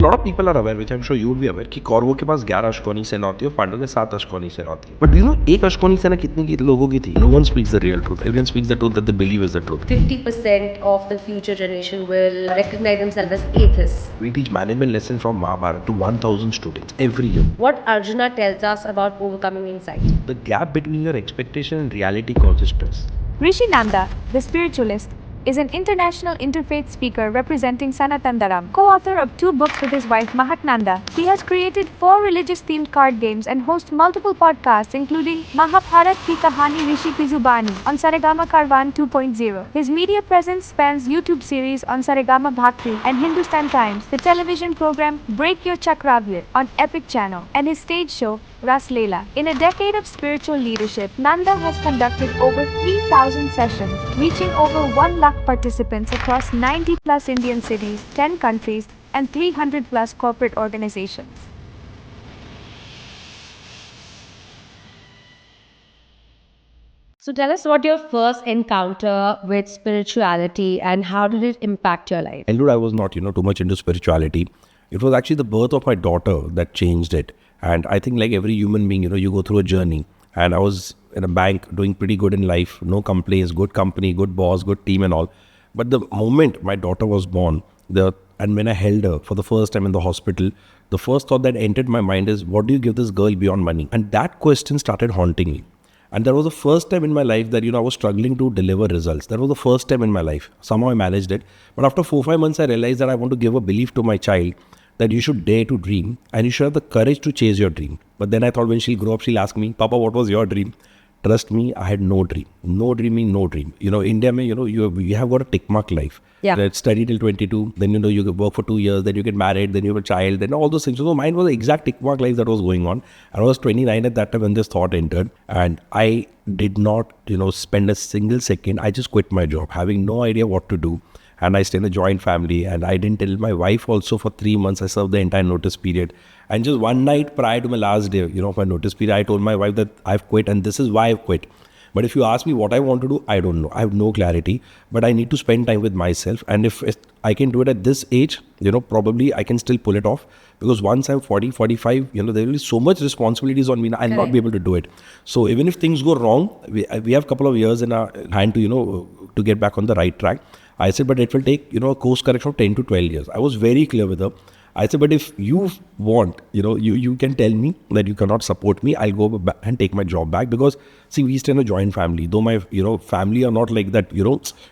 lot of people are aware, which I'm sure you would be aware, कि कौरवों के पास 11 अश्कोनी सेना होती है और पांडवों के 7 अश्कोनी सेना होती है. But do you know एक अश्कोनी सेना कितनी की लोगों की थी? No one speaks the real truth. Everyone speaks the truth that they believe is the truth. 50% of the future generation will recognize themselves as atheists. We teach management lesson from Mahabharata to 1,000 students every year. What Arjuna tells us about overcoming anxiety. The gap between your expectation and reality causes stress. Rishi Nanda, the spiritualist, is an international interfaith speaker representing Sanatan Dharam. Co-author of 2 books with his wife Mahatnanda, he has created 4 religious-themed card games and hosts multiple podcasts including Mahabharat Ki Kahani Rishi Ki Zubani on Saregama Karwan 2.0. His media presence spans YouTube series on Saregama Bhakti and Hindustan Times, the television program Break Your Chakravya on Epic Channel, and his stage show Ras Leela. In a decade of spiritual leadership, Nanda has conducted over 3,000 sessions, reaching over 1 lakh participants across 90 plus Indian cities, 10 countries, and 300 plus corporate organizations. So tell us what your first encounter with spirituality and how did it impact your life? Childhood, I was not, too much into spirituality. It was actually the birth of my daughter that changed it. And I think like every human being, you go through a journey. And I was in a bank doing pretty good in life, no complaints, good company, good boss, good team and all. But the moment my daughter was born, and when I held her for the first time in the hospital, the first thought that entered my mind is, what do you give this girl beyond money? And that question started haunting me. And that was the first time in my life that, I was struggling to deliver results. That was the first time in my life. Somehow I managed it. But after 4-5 months, I realized that I want to give a belief to my child that you should dare to dream and you should have the courage to chase your dream. But then I thought when she'll grow up, she'll ask me, Papa, what was your dream? Trust me, I had no dream. No dream means no dream. India, you have got a tick mark life. Yeah. Let's study till 22, then, you work for 2 years, then you get married, then you have a child, then all those things. So mine was the exact tick mark life that was going on. I was 29 at that time when this thought entered and I did not, spend a single second. I just quit my job, having no idea what to do. And I stay in a joint family and I didn't tell my wife also for 3 months. I served the entire notice period. And just one night prior to my last day, of my notice period, I told my wife that I've quit and this is why I've quit. But if you ask me what I want to do, I don't know. I have no clarity, but I need to spend time with myself. And if I can do it at this age, probably I can still pull it off. Because once I'm 40, 45, there will be so much responsibilities on me. I'll not be able to do it. So even if things go wrong, we have a couple of years in our hand to, to get back on the right track. I said, but it will take, a course correction of 10 to 12 years. I was very clear with her. I said, but if you want, you can tell me that you cannot support me. I'll go back and take my job back because, see, we stay in a joint family. Though my, family are not like that,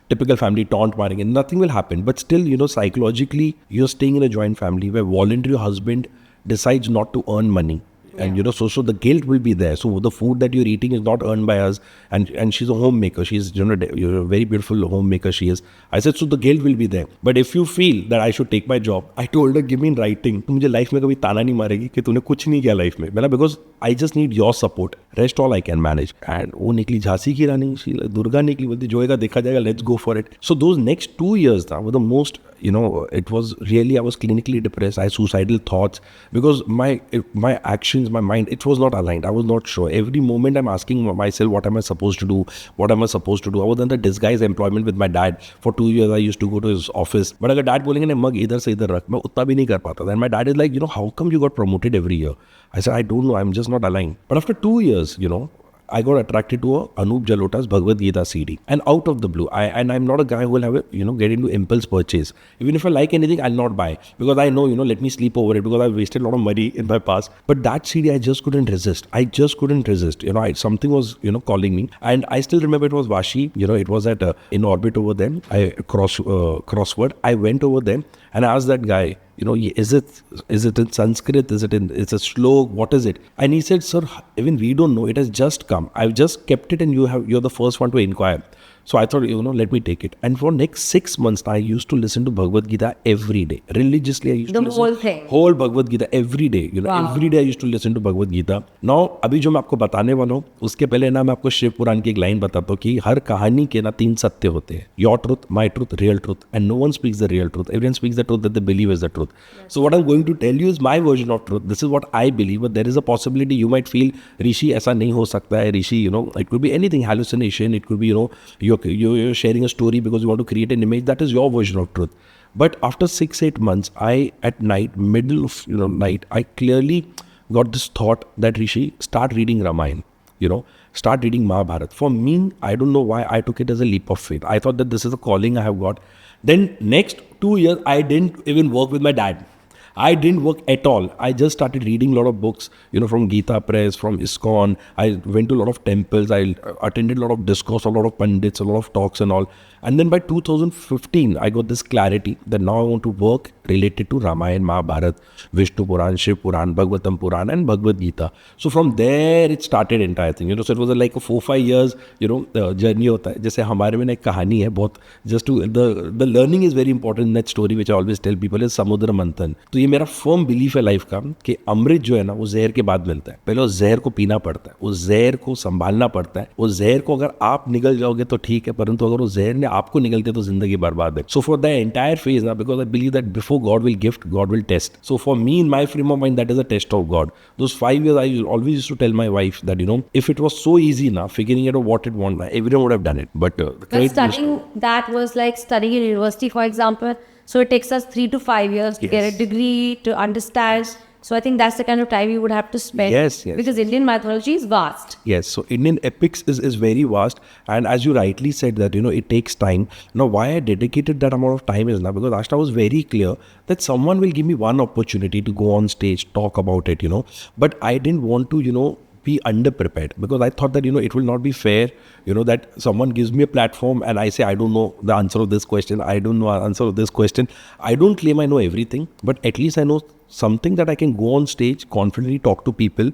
typical family taunt marring and nothing will happen. But still, psychologically, you're staying in a joint family where voluntary husband decides not to earn money. And so the guilt will be there. So the food that you're eating is not earned by us. And she's a homemaker. She's a very beautiful homemaker she is. I said, so the guilt will be there. But if you feel that I should take my job, I told her, give me in writing. Tu mujhe life mein kabhi tana nahi maregi ki tune kuch nahi kiya life mein. Because I just need your support. Rest all I can manage. And wo nikli Jhansi ki Rani, Durga nikli, bolti joega dekha jayega, let's go for it. So those next 2 years were the most, it was really, I was clinically depressed. I had suicidal thoughts because my actions, my mind, it was not aligned. I was not sure. Every moment I'm asking myself, what am I supposed to do? What am I supposed to do? I was in the disguise employment with my dad. For 2 years, I used to go to his office. But if dad bolenge na mug idhar se idhar rakh, main utna bhi nahi kar pata. Then my dad is like, how come you got promoted every year? I said, I don't know. I'm just not aligned. But after 2 years, I got attracted to Anup Jalota's Bhagavad Gita CD. And out of the blue, I'm not a guy who will have get into impulse purchase. Even if I like anything, I'll not buy. Because I know, let me sleep over it because I've wasted a lot of money in my past. But that CD, I just couldn't resist. Something was, calling me. And I still remember it was Vashi. It was at In Orbit over there. Crossword. I went over there and I asked that guy, is it in Sanskrit? It's a slok? What is it? And he said, sir, even we don't know. It has just come. I've just kept it and you're the first one to inquire. So I thought, let me take it. And for next 6 months, I used to listen to Bhagavad Gita every day. Religiously, I used to listen. The whole thing? Whole Bhagavad Gita every day. Every day I used to listen to Bhagavad Gita. Now, अभी जो मैं आपको बताने वाला हूँ, उसके पहले मैं आपको शिव पुराण की एक लाइन बताता हूँ कि हर कहानी के 3 सत्य होते हैं. Your truth, my truth, real truth. And no one speaks the real truth. Everyone speaks the truth that they believe is the truth. Yes. So what I'm going to tell you is my version of truth. This is what I believe. But there is a possibility you might feel, Rishi, ऐसा नहीं हो सकता है. Rishi, it could be anything, hallucination. It could be, you're sharing a story because you want to create an image. That is your version of truth. But after 6-8 months, I at night, middle of night, I clearly got this thought that Rishi, start reading Ramayana. Start reading Mahabharata. For me, I don't know why I took it as a leap of faith. I thought that this is a calling I have got. Then next 2 years, I didn't even work with my dad. I didn't work at all. I just started reading a lot of books, from Gita Press, from ISKCON. I went to a lot of temples. I attended a lot of discourse, a lot of pandits, a lot of talks and all. And then by 2015, I got this clarity that now I want to work related to Ramayana, Mahabharata, Vishnu Puran, Shiv Puran, Bhagavatam Puran and Bhagavad Gita. So from there it started entire thing. So it was like a 4-5 years, journey होता है. जैसे हमारे में एक कहानी है बहुत, just to the learning is very important in that story which I always tell people is समुद्र मंथन. तो ये मेरा फर्म बिलीफ है लाइफ का कि अमृत जो है ना वो जहर के बाद मिलता है. पहले उस जहर को पीना पड़ता है, उस जहर को संभालना पड़ता है. उस जहर को अगर आप निगल जाओगे तो ठीक है, परंतु अगर उस जहर ने आपको निगलते तो जिंदगी बर्बाद है. So for the entire phase ना, because I believe that before God will gift, God will test. So for me, in my frame of mind, that is a test of God. Those 5 years, I always used to tell my wife that, if it was so easy now, figuring out what it wants, everyone would have done it. But studying that was like studying in university, for example. So it takes us 3 to 5 years to get a degree, to understand. So I think that's the kind of time you would have to spend. Yes. Because Indian mythology is vast. Yes, so Indian epics is very vast. And as you rightly said that, it takes time. Now, why I dedicated that amount of time is now because Ashna was very clear that someone will give me one opportunity to go on stage, talk about it, But I didn't want to, be underprepared because I thought that, it will not be fair, that someone gives me a platform and I say, I don't know the answer of this question. I don't know the answer of this question. I don't claim I know everything, but at least I know something that I can go on stage, confidently talk to people,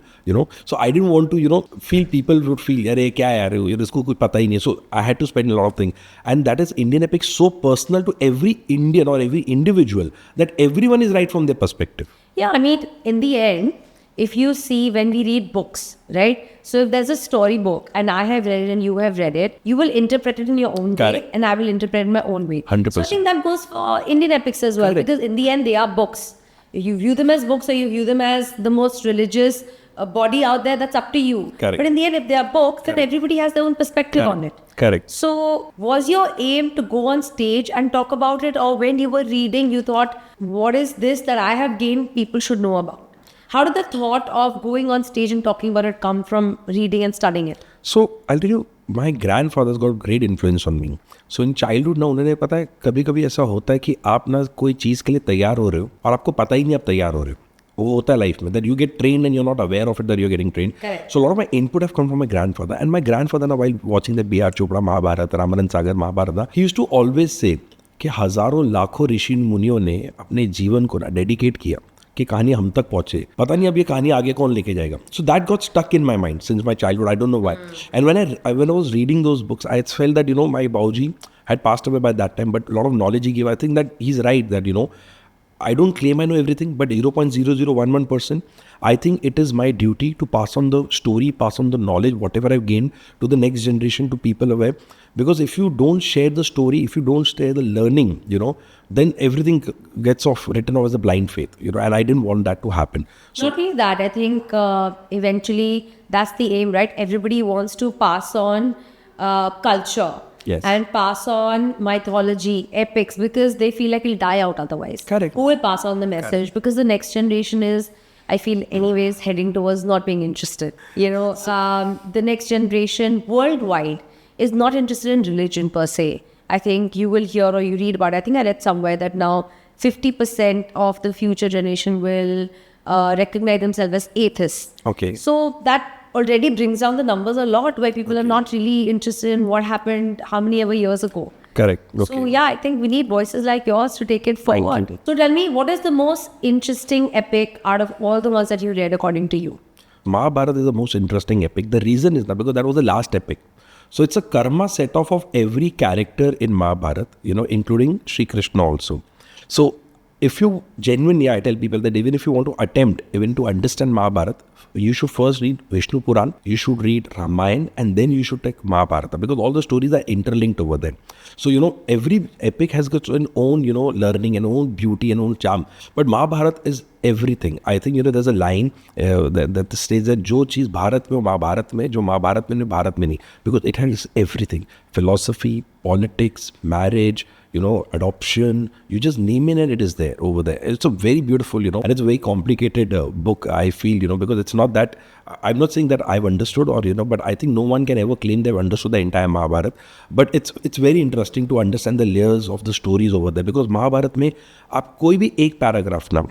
So I didn't want to, feel people would feel, अरे क्या यार इसको कुछ पता ही नहीं. So I had to spend a lot of things. And that is Indian epics so personal to every Indian or every individual that everyone is right from their perspective. Yeah, I mean, in the end, if you see when we read books, right? So if there's a storybook and I have read it and you have read it, you will interpret it in your own way and I will interpret it in my own way. 100%. So I think that goes for Indian epics as well. Because in the end, they are books. You view them as books or you view them as the most religious body out there, that's up to you. Correct. But in the end, if they are books, then everybody has their own perspective on it. Correct. So was your aim to go on stage and talk about it, or when you were reading, you thought, what is this that I have gained people should know about? How did the thought of going on stage and talking about it come from reading and studying it? So I'll tell you, my grandfather's got great influence on me. So in childhood ना उन्होंने पता है कभी कभी ऐसा होता है कि आप ना कोई चीज़ के लिए तैयार हो रहे हो और आपको पता ही नहीं आप तैयार हो रहे हो. वो होता है लाइफ में that you get trained and you're not aware of it that you're getting trained. Correct. So a lot of my input have come from my grandfather, and my grandfather now while watching the B.R. Chopra Mahabharata, Ramanand Sagar Mahabharata, he used to always say कि हजारों लाखों ऋषि मुनियों ने अपने जीवन को ना dedicate किया कि कहानी हम तक पहुंचे. पता नहीं अब ये कहानी आगे कौन लेके जाएगा. So that got stuck in my mind since my childhood. I don't know why. And when I was reading those books, I felt that my Bauji had passed away by that time, but a lot of knowledge he gave. I think that he's right that I don't claim I know everything, but 0.0011%. I think it is my duty to pass on the story, pass on the knowledge, whatever I've gained to the next generation, to people aware. Because if you don't share the story, if you don't share the learning, then everything gets written off as a blind faith, and I didn't want that to happen. So not only that, I think eventually that's the aim, right? Everybody wants to pass on culture. Yes. And pass on mythology, epics, because they feel like it'll die out otherwise. Correct. Who will pass on the message? Correct. Because the next generation is, I feel anyways, heading towards not being interested. The next generation worldwide is not interested in religion per se. I think you will hear or you read about it. I think I read somewhere that now 50% of the future generation will recognize themselves as atheists. Okay. So that already brings down the numbers a lot, where people are not really interested in what happened how many ever years ago. Correct. Okay. So yeah, I think we need voices like yours to take it forward. Thank you. So tell me, what is the most interesting epic out of all the ones that you read according to you? Mahabharata is the most interesting epic. The reason is that because that was the last epic. So it's a karma set off of every character in Mahabharata, including Sri Krishna also. So if you genuinely, I tell people that even if you want to attempt even to understand Mahabharata, you should first read Vishnu Puran, you should read Ramayana, and then you should take Mahabharata, because all the stories are interlinked over there. So, every epic has got its own, learning and own beauty and own charm. But Mahabharata is everything. I think, there's a line that states that jo cheez Bharat mein ho Mahabharat mein, jo Mahabharat mein ho Bharat mein nahi. Because it has everything. Philosophy, politics, marriage, adoption, you just name it and it is there over there. It's a very beautiful, and it's a very complicated book, I feel, because it's not that, I'm not saying that I've understood or, but I think no one can ever claim they've understood the entire Mahabharata. But it's very interesting to understand the layers of the stories over there, because Mahabharata में आप कोई भी एक paragraph ना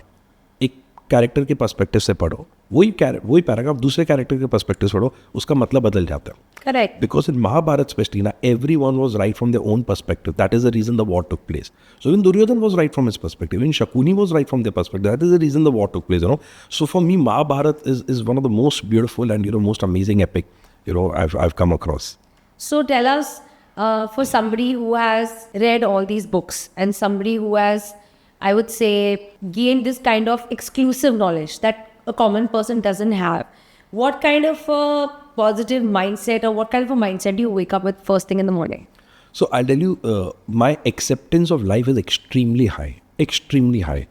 एक character के perspective से पढ़ो, वही पैराग्राफ दूसरे कैरेक्टर के पर्सपेक्टिव से पढ़ो, उसका मतलब बदल जाता है. Correct. Because in Mahabharata especially, everyone was right from their own perspective. That is the reason the war took place. So even Duryodhan was right from his perspective. Even Shakuni was right from their perspective. That is the reason the war took place. So for me, Mahabharata is one of the most beautiful and most amazing epic I've come across. So tell us, for somebody who has read all these books and somebody who has, I would say, gained this kind of exclusive knowledge that a common person doesn't have, what kind of a positive mindset or what kind of a mindset do you wake up with first thing in the morning? So I'll tell you, my acceptance of life is extremely high. Extremely high.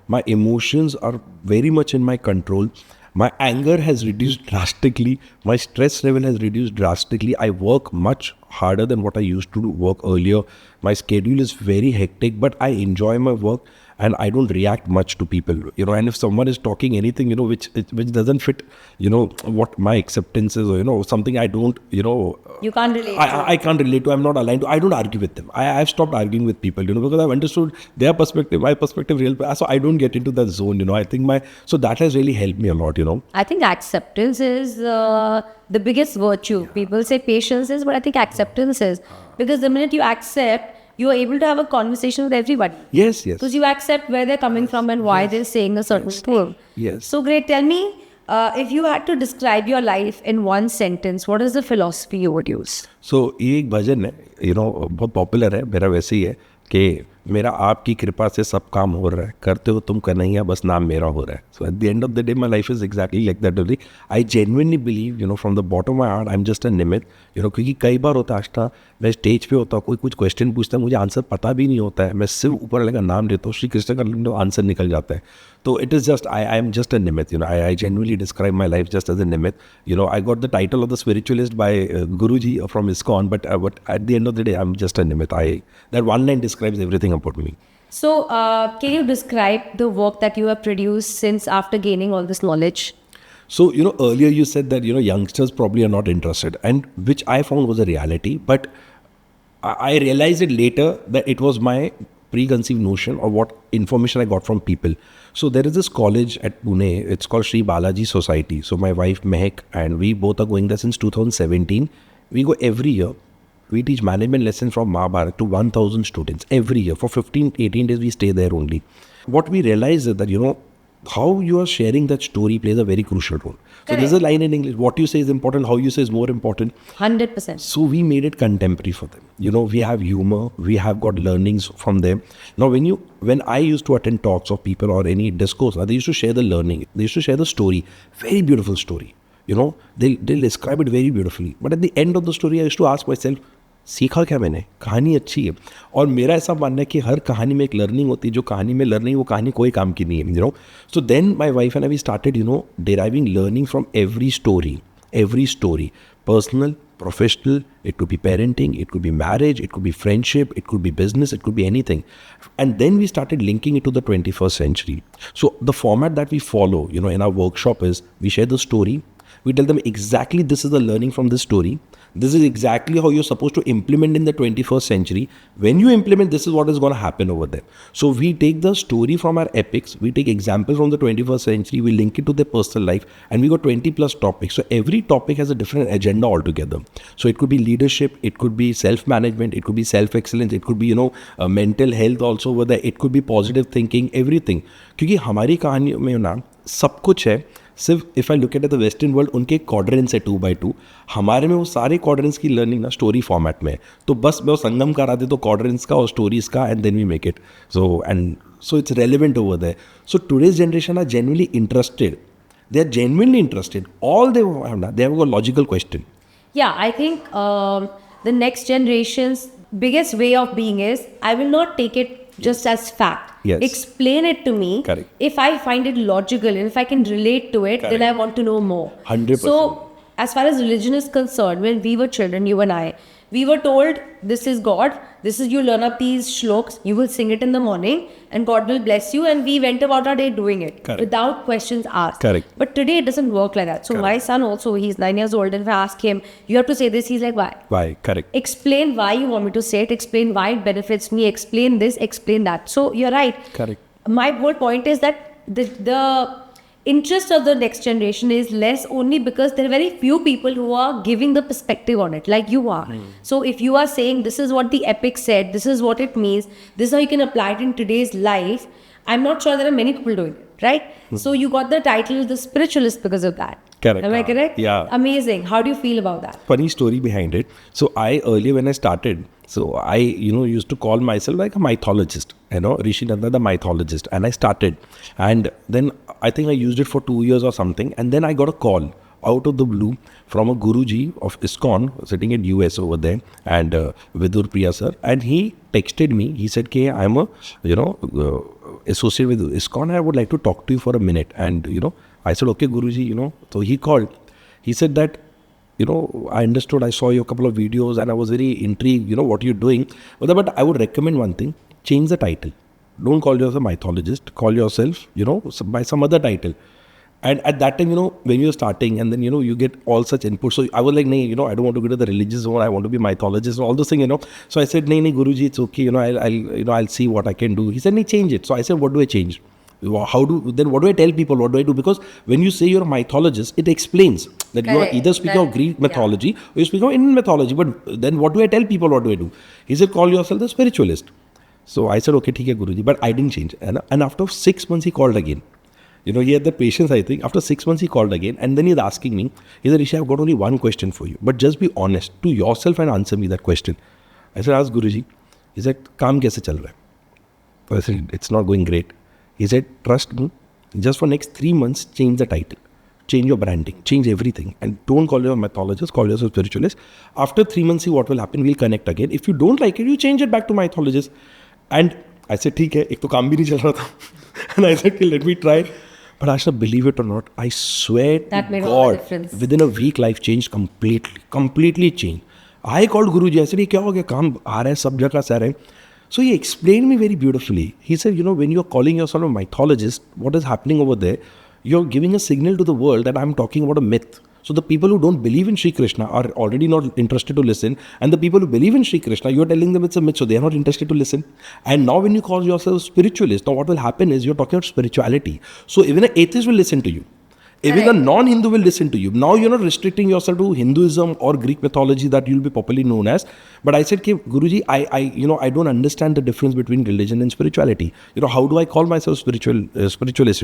My emotions are very much in my control. My anger has reduced drastically. My stress level has reduced drastically. I work much harder than what I used to work earlier. My schedule is very hectic, but I enjoy my work and I don't react much to people. And if someone is talking anything, which doesn't fit, what my acceptance is, or something I don't, You can't relate. I can't relate to, I'm not aligned to, I don't argue with them. I've stopped arguing with people, because I've understood their perspective, my perspective, so I don't get into that zone, I think so that has really helped me a lot, I think acceptance is the biggest virtue. People say patience is, but I think acceptance is. Because the minute you accept, you are able to have a conversation with everybody. Yes. Because you accept where they're coming from and why they're saying a certain thing. Yes. So great. Tell me, if you had to describe your life in one sentence, what is the philosophy you would use? So ये एक भजन है, बहुत popular है, मेरा वैसे ही है कि मेरा आपकी कृपा से सब काम हो रहा है, करते हो तुम कन्हैया, बस नाम मेरा हो रहा है. So at the end of the day, my life is exactly like that only. I genuinely believe, from the bottom of my heart, I'm just a निमित्त, क्योंकि कई बार होता है आष्टा, मैं स्टेज पे होता हूँ, कोई कुछ क्वेश्चन पूछता है, मुझे आंसर पता भी नहीं होता है, मैं सिर्फ ऊपर वाले का नाम लेता हूँ, श्री कृष्ण का आंसर निकल जाता है. तो it is just I am just a निमित्त, I genuinely describe my life just as a निमित्त. I got the title of the spiritualist by Guruji from ISKCON, but at the end of the day, I'm just a निमित्त. That one line describes everything about me. So, can you describe the work that you have produced since after gaining all this knowledge? So, earlier you said that, youngsters probably are not interested, and which I found was a reality, but I realized it later that it was my preconceived notion of what information I got from people. So there is this college at Pune, it's called Sri Balaji Society. So my wife Mehak and we both are going there since 2017. We go every year. We teach management lessons from Mahabharata to 1,000 students every year. For 15-18 days, we stay there only. What we realize is that, how you are sharing that story plays a very crucial role. So there's a line in English, what you say is important, how you say is more important. 100%. So we made it contemporary for them. We have humor, we have got learnings from them. Now when I used to attend talks of people or any discourse, they used to share the learning, they used to share the story, very beautiful story. They'll describe it very beautifully. But at the end of the story, I used to ask myself, सीखा क्या मैंने, कहानी अच्छी है. और मेरा ऐसा मानना है कि हर कहानी में एक लर्निंग होती है, जो कहानी में लर्निंग वो कहानी कोई काम की नहीं है. So then my wife and I, we started deriving learning from every story, personal, professional, it could be parenting, it could be marriage, it could be friendship, it could be business, it could be anything. And then we started linking it to the 21st century. So the format that we follow, in our workshop is we share the story, we tell them exactly this is the learning from this story. This is exactly how you're supposed to implement in the 21st century. When you implement, this is what is going to happen over there. So we take the story from our epics, we take examples from the 21st century, we link it to their personal life, and we got 20 plus topics. So every topic has a different agenda altogether. So it could be leadership, it could be self-management, it could be self-excellence, it could be, mental health also over there, it could be positive thinking, everything. क्योंकि हमारी कहानी में ना सब कुछ है. सिर्फ if I look at the western world, उनके क्वाड्रेंट्स है 2x2, हमारे में वो सारे क्वाड्रेंट्स की लर्निंग ना स्टोरी फॉर्मेट में है. तो बस मैं वो संगम करा दे तो क्वाड्रेंट्स का और स्टोरीज का, and then we make it. So it's relevant over there. So today's generation are genuinely interested. They are genuinely interested. All they have a logical question. Yeah, I think the next generation's biggest way of being is, I will not take it just as fact. Yes. Explain it to me. Correct. If I find it logical and if I can relate to it, then I want to know more. 100%. So, as far as religion is concerned, when we were children, you and I, we were told this is God, this is, you learn up these shloks, you will sing it in the morning, and God will bless you. And we went about our day doing it Correct. without questions asked. Correct. But today it doesn't work like that. So my son also, he's 9 years old, and if I ask him, you have to say this, he's like, why? Why? Correct. Explain why you want me to say it, explain why it benefits me, explain this, explain that. So you're right. Correct. My whole point is that the interest of the next generation is less only because there are very few people who are giving the perspective on it, like you are. So if you are saying this is what the epic said, this is what it means, this is how you can apply it in today's life, I'm not sure there are many people doing it, right? So you got the title The Spiritualist because of that. Correct. Am I correct? Yeah. Amazing. How do you feel about that? Funny story behind it. So I earlier when I started, so I used to call myself like a mythologist, Rishi Nanda the mythologist, and I started, and then I think I used it for 2 years or something, and then I got a call out of the blue from a Guruji of ISKCON sitting in US over there, and Vidur Priya sir, and he texted me. He said, "Okay, I'm a associate with ISKCON. I would like to talk to you for a minute." And I said, "Okay, Guruji." So he called. He said that, I understood, I saw your couple of videos and I was very intrigued, what you're doing. But I would recommend one thing, change the title. Don't call yourself a mythologist, call yourself, by some other title. And at that time, when you're starting and then, you get all such input. So I was like, I don't want to go to the religious zone. I want to be mythologist and all those things, So I said, Guruji, it's okay. I'll see what I can do. He said, change it. So I said, what do I change? What do I tell people? What do I do? Because when you say you're a mythologist, it explains that you are either speaking of Greek mythology or you speak of Indian mythology. But then what do I tell people? What do I do? He said, call yourself the spiritualist. So I said, okay, theek hai, Guruji. But I didn't change. And after 6 months, he called again. He had the patience, I think. After 6 months, he called again. And then he's asking me, he said, Rishi, I've got only one question for you. But just be honest to yourself and answer me that question. I said, ask Guruji. He said, kaam kaise chal raha hai? I said, it's not going great. He said, trust me, just for next 3 months, change the title, change your branding, change everything. And don't call yourself a mythologist, call yourself spiritualist. After 3 months, see what will happen, we'll connect again. If you don't like it, you change it back to mythologist. And I said, theek hai, ek to kaam bhi nahi chal raha tha. And I said, okay, let me try. But Ashna, believe it or not, I swear that to made all the God, difference. within a week, life changed completely changed. I called Guruji, I said, kya ho gaya, kaam aa raha hai, sab jagah se aa raha hai. So he explained me very beautifully. He said, when you're calling yourself a mythologist, what is happening over there? You're giving a signal to the world that I'm talking about a myth. So the people who don't believe in Sri Krishna are already not interested to listen. And the people who believe in Sri Krishna, you're telling them it's a myth, so they are not interested to listen. And now when you call yourself spiritualist, now what will happen is you're talking about spirituality. So even an atheist will listen to you. Even a non-Hindu will listen to you. Now you're not restricting yourself to Hinduism or Greek mythology that you'll be popularly known as. But I said, Guruji, I don't understand the difference between religion and spirituality. How do I call myself spiritualist?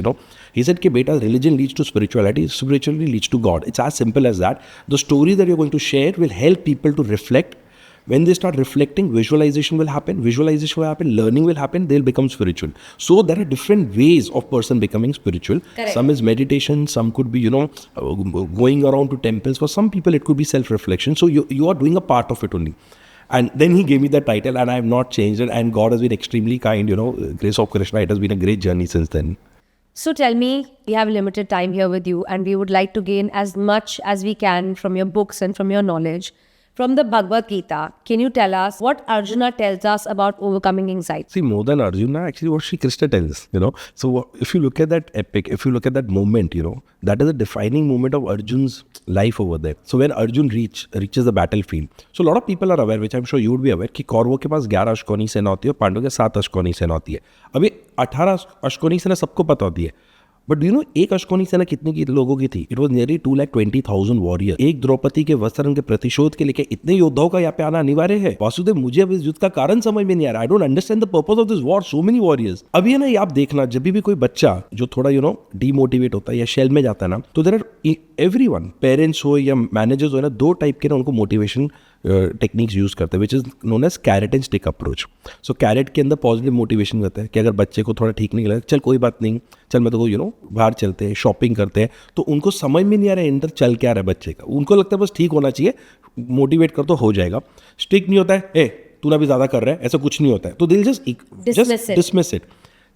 He said, beta, religion leads to spirituality, spirituality leads to God. It's as simple as that. The story that you're going to share will help people to reflect. When they start reflecting, visualization will happen, learning will happen, they'll become spiritual. So there are different ways of person becoming spiritual. Correct. Some is meditation, some could be, going around to temples. For some people, it could be self-reflection. So you are doing a part of it only. And then he gave me that title and I have not changed it. And God has been extremely kind, Grace of Krishna. It has been a great journey since then. So tell me, we have limited time here with you and we would like to gain as much as we can from your books and from your knowledge. From the Bhagavad Gita, can you tell us what Arjuna tells us about overcoming anxiety? See, more than Arjuna, actually what Sri Krishna tells, So if you look at that epic, if you look at that moment, that is a defining moment of Arjun's life over there. So when Arjun reaches the battlefield, so a lot of people are aware, which I'm sure you would be aware, कि कौरवों के पास 11 अश्कोनी सेना होती है, पांडवों के 7 अश्कोनी सेना होती है. अभी 18 अश्कोनी सेना सबको पता होती है. बट डू यू नो एक अश्कोनी सेना कितने की लोगों की थी? It was nearly 2,20,000 warrior. एक द्रौपदी के वस्त्र के प्रतिशोध के लिए इतने योद्धाओं का यहाँ पे आना अनिवार्य है? वासुदेव, मुझे अब इस युद्ध का कारण समझ में नहीं आ रहा. I don't understand the purpose of this war, so many warriors. अब ये ना, ये आप देखना, जब भी कोई बच्चा जो थोड़ा डीमोटिवेट होता है या शेल में जाता है ना, तो देयर आर एवरीवन, पेरेंट्स हो या मैनेजर्स हो ना, 2 टाइप के ना उनको मोटिवेशन टेक्निक्स यूज करते हैं, which is known as carrot and stick approach. So carrot के अंदर पॉजिटिव मोटिवेशन करते हैं कि अगर बच्चे को थोड़ा ठीक नहीं लगा, चल कोई बात नहीं, चल मैं तो को बाहर चलते हैं, शॉपिंग करते हैं. तो उनको समझ में नहीं आ रहा है अंदर चल क्या रहा है बच्चे का, उनको लगता है बस ठीक होना चाहिए, मोटिवेट कर तो हो जाएगा. स्टिक नहीं होता है, तू ना भी ज़्यादा कर रहा है, ऐसा कुछ नहीं होता है, तो दिल just dismiss it.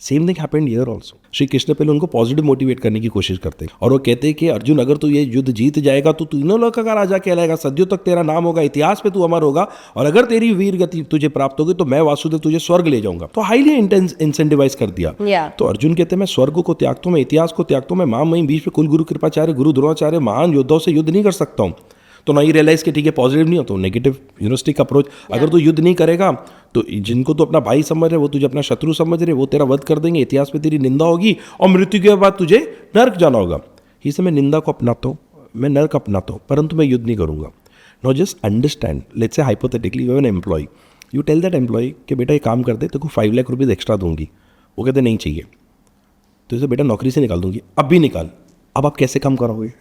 Same thing happened here also. Shri Krishna पहले उनको पॉजिटिव मोटिवेट करने की कोशिश करते हैं और वो कहते हैं कि अर्जुन अगर तू ये युद्ध जीत जाएगा तो तीनों लोग का राजा कहलाएगा, सदियों तक तेरा नाम होगा, इतिहास पे तू अमर होगा, और अगर तेरी वीर गति तुझे प्राप्त होगी तो मैं वासुदेव तुझे स्वर्ग ले जाऊंगा. तो हाईली इंसेंटिवाइज कर दिया. Yeah. तो अर्जुन कहते हैं मैं स्वर्ग को त्यागता हूं, मैं इतिहास को त्यागता हूं, मैं महामहिम भीष्म कुल गुरु कृपाचार्य गुरु द्रोणाचार्य महान योद्धाओं से युद्ध नहीं कर सकता हूं. तो ना ही रियलाइज कि ठीक है पॉजिटिव नहीं हो तो नेगेटिव यूनिस्टिक अप्रोच. अगर तू युद्ध नहीं करेगा तो जिनको तो अपना भाई समझ रहे वो तुझे अपना शत्रु समझ रहे, वो तेरा वध कर देंगे, इतिहास में तेरी निंदा होगी और मृत्यु के बाद तुझे नर्क जाना होगा. ही से मैं निंदा को अपनाता हूँ, मैं नर्क अपनाता हूँ, परंतु मैं युद्ध नहीं करूँगा. No just understand, let's say hypothetically you have an employee, you tell that employee कि बेटा ये काम कर दे, तेरे को 5 लाख रुपीज़ एक्स्ट्रा दूंगी. वो कहते नहीं चाहिए, तो इसे बेटा नौकरी से निकाल दूंगी, अब भी निकाल. अब आप कैसे काम करोगे?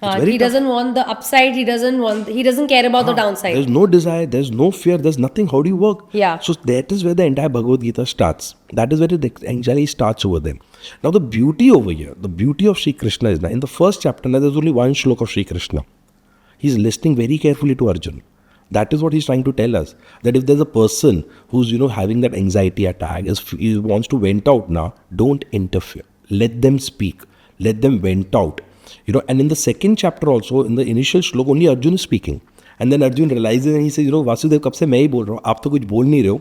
He doesn't want the upside. He doesn't care about the downside. There's no desire, there's no fear, there's nothing. How do you work? Yeah. So that is where the entire Bhagavad Gita starts. That is where the anxiety starts over there. Now the beauty over here, the beauty of Sri Krishna is now in the first chapter, now there's only one shloka of Sri Krishna. He's listening very carefully to Arjun. That is what he's trying to tell us. That if there's a person who's, having that anxiety attack, he wants to vent out now, don't interfere. Let them speak. Let them vent out. And in the second chapter also, in the initial shloka, only Arjun is speaking. And then Arjun realizes and he says, Vasudev, कब से मैं ही बोल रहा हूँ, आप तो कुछ बोल नहीं रहे हो.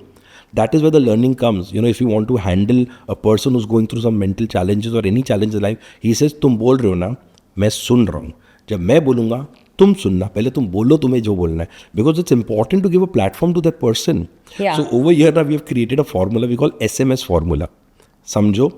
That is where the learning comes. If you want to handle a person who's going through some mental challenges or any challenge in life, he says, तुम बोल रहे हो ना, मैं सुन रहा हूँ. जब मैं बोलूँगा, तुम सुनना, पहले तुम बोलो तुम्हें जो बोलना है. Because it's important to give a platform to that person. Yeah. So over here now we have created a formula we call SMS formula. समझो,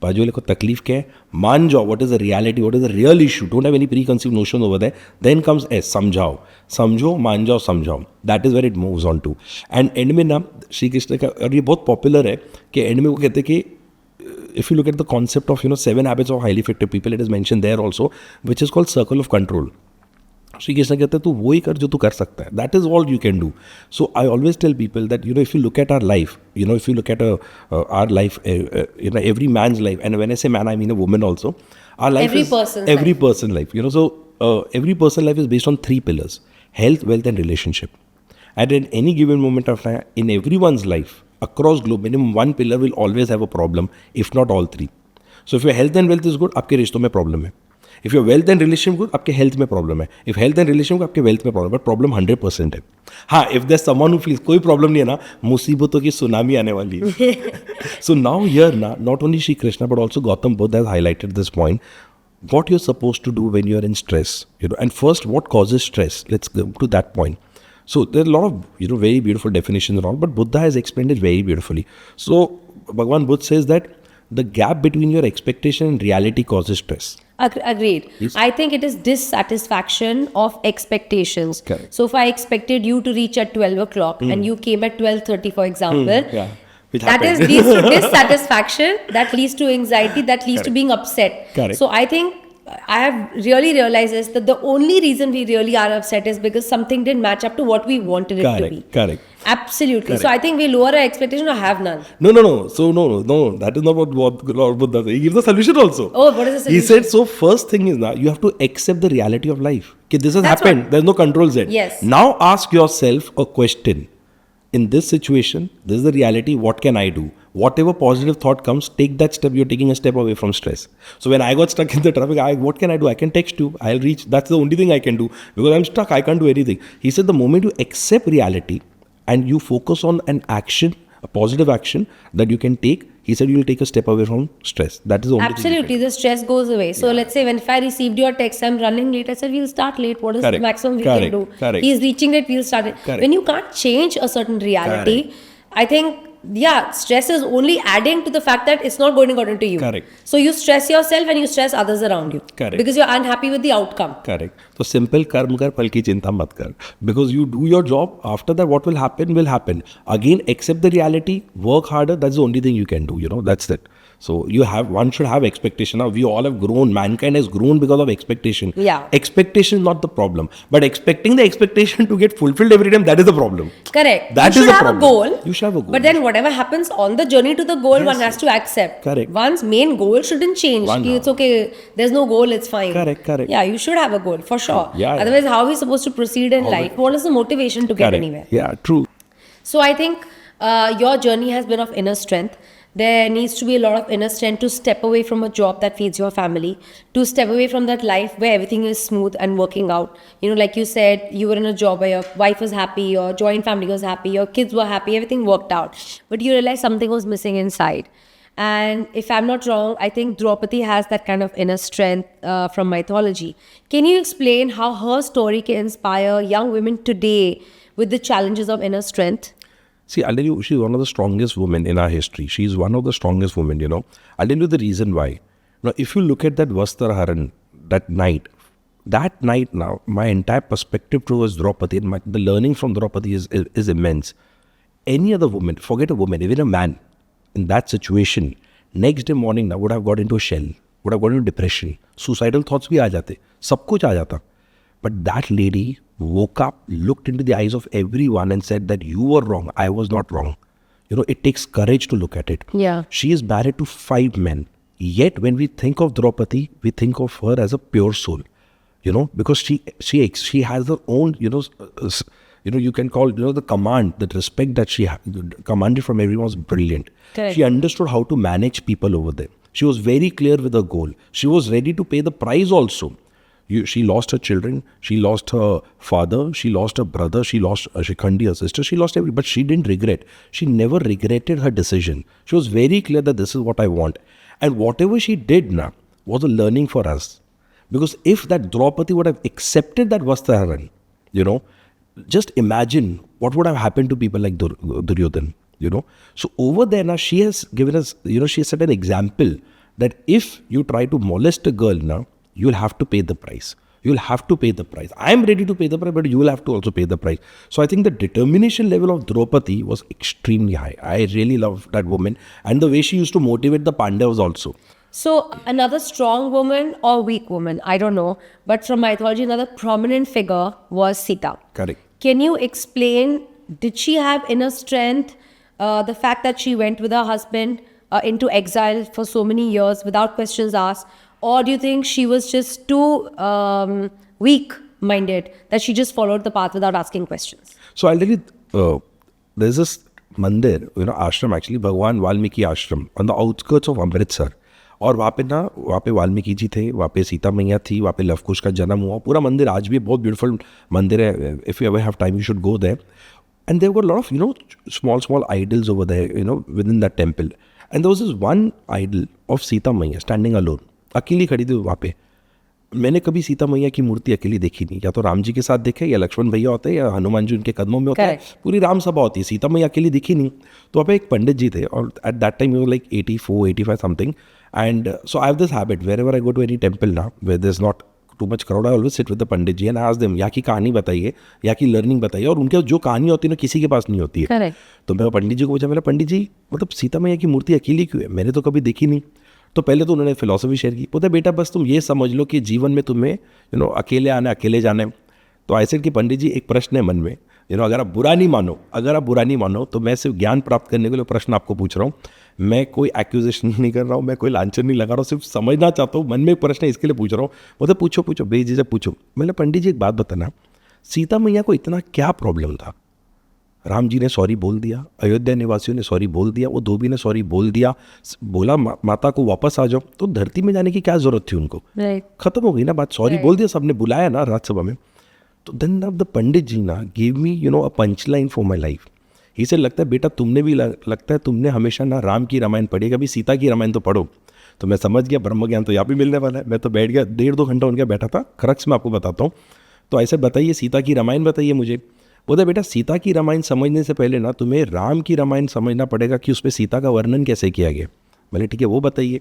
बाजू को तकलीफ क्या है, मान जाओ, what is the reality, what is the real issue, don't have any preconceived notion over there. Then comes as, समझाओ, समझो, मान जाओ, समझाओ. That is where it moves on to. And and में ना श्री कृष्ण का, और ये बहुत पॉपुलर है कि एंड में वो कहते हैं कि if you look at the concept of 7 habits of highly effective people, it is mentioned there also, which is called circle of control. Shri Krishna कहते हैं तू वो ही कर जो तू कर सकता है. That is all you can do. So I always tell people that if you look at our life, if you look at our life, every man's life, and when I say man I mean a woman also, our life Every is person's every person life. So every person life is based on 3 pillars: health, wealth and relationship. And at any given moment of time in everyone's life across globe, minimum 1 pillar will always have a problem, if not all 3. So if your health and wealth is good, आपके रिश्तों में problem है. If your wealth and relationship good, आपके health में problem है. If health and relationship आपके wealth में problem, but problem 100% है. हाँ, if there someone who feels कोई प्रॉब्लम नहीं है ना, मुसीबतों की सुनामी आने वाली है. सो नाउ हियर ना, not only Shri Krishna but also Gautam Buddha has highlighted this point. What you're supposed to do when you're in stress, and first, what causes stress? Let's go to that point. So there are a lot of very beautiful definitions and all, but Buddha has explained it very beautifully. So Bhagavan Buddha says that the gap between your expectation and reality causes stress. Agreed. Yes. I think it is dissatisfaction of expectations. Correct. So if I expected you to reach at 12 o'clock and you came at 12:30, for example, Yeah. Which that happened. leads to dissatisfaction, that leads to anxiety, that leads to Correct. being upset. Correct. So I think I have really realized is that the only reason we really are upset is because something didn't match up to what we wanted it to be. Correct. Absolutely. Correct. So I think we lower our expectation or have none. No. So no. That is not what Lord Buddha said. He gives a solution also. Oh, what is the solution? He said, so first thing is now you have to accept the reality of life. Okay, this has That's happened. There's no controls yet. Yes. Now ask yourself a question. In this situation, this is the reality. What can I do? Whatever positive thought comes, take that step. You're taking a step away from stress. So when I got stuck in the traffic, what can I do? I can text you. I'll reach. That's the only thing I can do because I'm stuck. I can't do anything. He said the moment you accept reality and you focus on an action, a positive action that you can take, he said you will take a step away from stress. That is the only Absolutely, the stress goes away. So let's say when if I received your text, I'm running late. I said we'll start late. What is Correct. the maximum we Correct. can do? Correct. He's reaching it. We'll start it. Correct. When you can't change a certain reality, I think stress is only adding to the fact that it's not going according to you. Correct. So you stress yourself and you stress others around you. Correct. Because you're unhappy with the outcome. Correct. So simple कर्म कर, फल की चिंता मत कर. Because you do your job, after that what will happen. Again, accept the reality, work harder. That's the only thing you can do. That's it. So one should have expectation. Now we all have grown. Mankind has grown because of expectation. Yeah. Expectation is not the problem, but expecting the expectation to get fulfilled every time, that is the problem. Correct. That you is should the have problem. a goal. You should have a goal. But then whatever happens on the journey to the goal, Yes. one has to accept. Correct. One's main goal shouldn't change. It's okay. There's no goal. It's fine. Correct. Yeah, you should have a goal for sure. Yeah. Otherwise, how are we supposed to proceed in life? What is the motivation to get Correct. anywhere? Yeah, true. So I think your journey has been of inner strength. there needs to be a lot of inner strength to step away from a job that feeds your family, to step away from that life where everything is smooth and working out. You know, like you said, you were in a job where your wife was happy, your joint family was happy, your kids were happy, everything worked out. But you realize something was missing inside. And if I'm not wrong, I think Draupadi has that kind of inner strength from mythology. Can you explain how her story can inspire young women today with the challenges of inner strength? See, I'll tell you, she's one of the strongest women in our history. She's one of the strongest women, you know. I'll tell you the reason why. Now, if you look at that Vastraharan, that night now, my entire perspective towards Draupadi and the learning from Draupadi is immense. Any other woman, forget a woman, even a man, in that situation, next day morning now would have got into a shell, would have got into depression, suicidal thoughts bhi aa jate, sab kuch aa jata. But that lady woke up, looked into the eyes of everyone and said that you were wrong, I was not wrong. You know, it takes courage to look at it. Yeah. She is married to 5 men. Yet when we think of Draupadi, we think of her as a pure soul. You know, because she has her own, you know, you can call, you know, the command, the respect that she commanded from everyone was brilliant. Correct. She understood how to manage people over there. She was very clear with her goal. She was ready to pay the price also. She lost her children, she lost her father, she lost her brother, she lost Shikhandi, her sister, she lost everything, but she didn't regret. She never regretted her decision. She was very clear that this is what I want. And whatever she did now was a learning for us. Because if that Draupadi would have accepted that Vastraharan, you know, just imagine what would have happened to people like Duryodhan, you know. So over there now, she has given us, you know, she has set an example that if you try to molest a girl now, you'll have to pay the price. You'll have to pay the price. I'm ready to pay the price, but you will have to also pay the price. So I think the determination level of Draupadi was extremely high. I really love that woman and the way she used to motivate the Pandavas also. So another strong woman or weak woman, I don't know, but from mythology, another prominent figure was Sita. Correct. Can you explain, did she have inner strength? The fact that she went with her husband into exile for so many years without questions asked? Or do you think she was just too weak-minded that she just followed the path without asking questions? So I'll tell you, there's this mandir, you know, ashram actually, Bhagwan Valmiki ashram on the outskirts of Amritsar. और वहाँ पे वाल्मीकि जी थे, वहाँ पे सीता मैया थी, वहाँ पे लवकुश का जन्म हुआ. पूरा मंदिर आज भी बहुत ब्यूटीफुल मंदिर है. If you ever have time, you should go there. And they've got a lot of, you know, small idols over there, you know, within that temple. And there was this one idol of Sita Maiya standing alone. अकेली खड़ी थी वहाँ पे. मैंने कभी सीता मैया की मूर्ति अकेली देखी नहीं. या तो राम जी के साथ देखे, या लक्ष्मण भैया होते हैं, या हनुमान जी उनके कदमों में होते हैं. पूरी राम सभा होती है, सीता मैया अकेली दिखी नहीं. तो वहाँ पे एक पंडित जी थे और eight that time you like 84, 85 something. And so I have this habit, wherever I go to any temple now, where there's not too much crowd, I always sit with the Pandit ji and ask them, यहाँ की कहानी बताइए, यहाँ की learning बताइए. और उनके जो कहानी होती है ना, किसी के पास नहीं होती है. Correct. तो मैं पंडित जी को पूछा, मेरा पंडित जी मतलब सीता मैया की मूर्ति अकेली क्यों है, मैंने तो कभी देखी नहीं. तो पहले तो उन्होंने फिलॉसफी शेयर की. बोलते बेटा बस तुम ये समझ लो कि जीवन में तुम्हें यू नो अकेले आना है, अकेले जाना है. तो ऐसे कि पंडित जी एक प्रश्न है मन में, यू नो अगर आप बुरा नहीं मानो तो मैं सिर्फ ज्ञान प्राप्त करने के लिए प्रश्न आपको पूछ रहा हूँ. मैं कोई एक्यूजेशन नहीं कर रहा हूँ, मैं कोई लांछन नहीं लगा रहा हूँ, सिर्फ समझना चाहता हूँ. मन में एक प्रश्न है, इसके लिए पूछ रहा हूँ. बोलते पूछो बेझिझक पूछो. मैंने पंडित जी एक बात बताना, सीता मैया को इतना क्या प्रॉब्लम था? राम जी ने सॉरी बोल दिया, अयोध्या निवासियों ने सॉरी बोल दिया, वो धोबी ने सॉरी बोल दिया, बोला माता को वापस आ जाओ. तो धरती में जाने की क्या जरूरत थी उनको? खत्म हो गई ना बात. सॉरी बोल दिया, सबने बुलाया ना राज्यसभा में. तो देन द पंडित जी ना give me you know a punch line for my life. ही से लगता है बेटा तुमने भी लगता है तुमने हमेशा ना राम की रामायण पढ़ी, कभी सीता की रामायण तो पढ़ो. तो मैं समझ गया ब्रह्म ज्ञान तो यहाँ भी मिलने वाला है. मैं तो बैठ गया 1.5-2 घंटा उनके बैठा था. क्रक्स में आपको बताता हूँ. तो ऐसे बताइए सीता की रामायण बताइए मुझे. बोलते बेटा सीता की रामायण समझने से पहले ना तुम्हें राम की रामायण समझना पड़ेगा कि उसमें सीता का वर्णन कैसे किया गया. बोले ठीक है वो बताइए.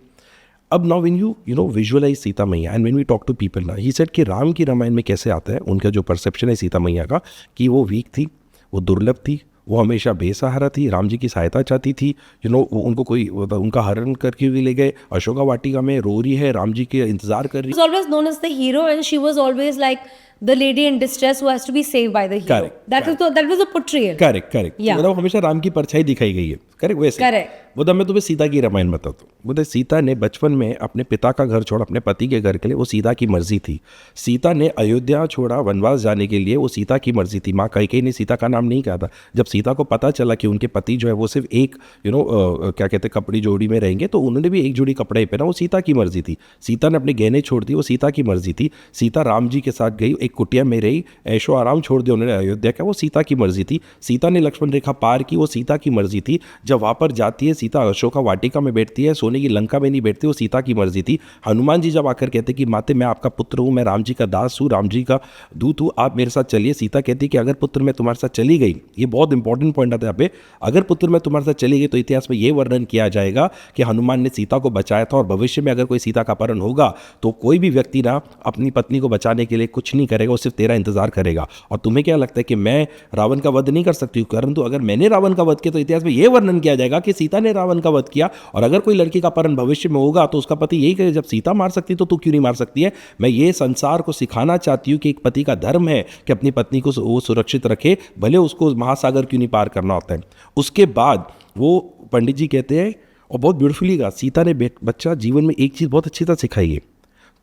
अब now when you know visualise Sita Maiya and when we talk to people ना, ही सेड कि राम की रामायण में कैसे आता है, उनका जो परसेप्शन है सीता मैया का कि वो वीक थी, वो दुर्लभ थी, वो हमेशा बेसहारा थी, राम जी की सहायता चाहती थी. यू नो उनको कोई उनका हरण करके भी ले गए, अशोका वाटिका में रो रही है, राम जी के इंतजार कर रही. She was always known as the hero and she was always like the lady in distress who has to be saved by the hero. Correct, That was a portrayal. Correct Yeah. मतलब हमेशा राम की परछाई दिखाई गई है, correct वैसे। Correct. वो तो मैं तुम्हें सीता की रामायण बताता हूँ। बोलते सीता ने बचपन में अपने पिता का घर छोड़ा अपने पति के घर के लिए, वो सीता की मर्जी थी। सीता ने अयोध्या छोड़ा वनवास जाने के लिए, वो सीता की मर्जी थी। माँ कैकेयी ने सीता का नाम नहीं कहा था। जब सीता को पता चला कि उनके पति जो है वो सिर्फ एक क्या कहते हैं कपड़ी जोड़ी में रहेंगे, तो उन्होंने भी एक जोड़ी कपड़े पहना, वो सीता की मर्जी थी। सीता ने अपने गहने छोड़ दिए, वो सीता की मर्जी थी। सीता राम जी के साथ गई, एक कुटिया में रही, ऐशो आराम छोड़ दिया उन्होंने अयोध्या का, वो सीता की मर्जी थी। सीता ने लक्ष्मण रेखा पार की, वो सीता की मर्जी थी। जब वहाँ पर जाती है सीता अशोका वाटिका में बैठती है, सोने की लंका में नहीं बैठती, वो सीता की मर्जी थी। हनुमान जी जब आकर कहते कि माते मैं आपका पुत्र हूँ, मैं राम जी का दास हूँ, राम जी का दूत हूँ, आप मेरे साथ चलिए। सीता कहती कि अगर पुत्र मैं तुम्हारे साथ चली गई, ये बहुत इंपॉर्टेंट पॉइंट आता है यहाँ पे, अगर पुत्र मैं तुम्हारे साथ चली गई तो इतिहास में ये वर्णन किया जाएगा कि हनुमान ने सीता को बचाया था, और भविष्य में अगर कोई सीता का अपहरण होगा तो कोई भी व्यक्ति ना अपनी पत्नी को बचाने के लिए कुछ नहीं करेगा, वो सिर्फ तेरा इंतजार करेगा। और तुम्हें क्या लगता है कि मैं रावण का वध नहीं कर सकती हूँ, परंतु अगर मैंने रावण का वध किया तो इतिहास में यह वर्णन किया जाएगा कि सीता ने रावण का वध किया, और अगर कोई लड़की का अपहरण भविष्य में होगा तो उसका पति यही कहे जब सीता मार सकती तो तू क्यों नहीं मार सकती है। मैं ये संसार को सिखाना चाहती हूँ कि एक पति का धर्म है कि अपनी पत्नी को वो सुरक्षित रखे, भले उसको महासागर क्यों नहीं पार करना होता है। उसके बाद वो पंडित जी कहते हैं, और बहुत ब्यूटीफुली कहा, सीता ने बच्चा जीवन में एक चीज़ बहुत अच्छी तरह सिखाई है,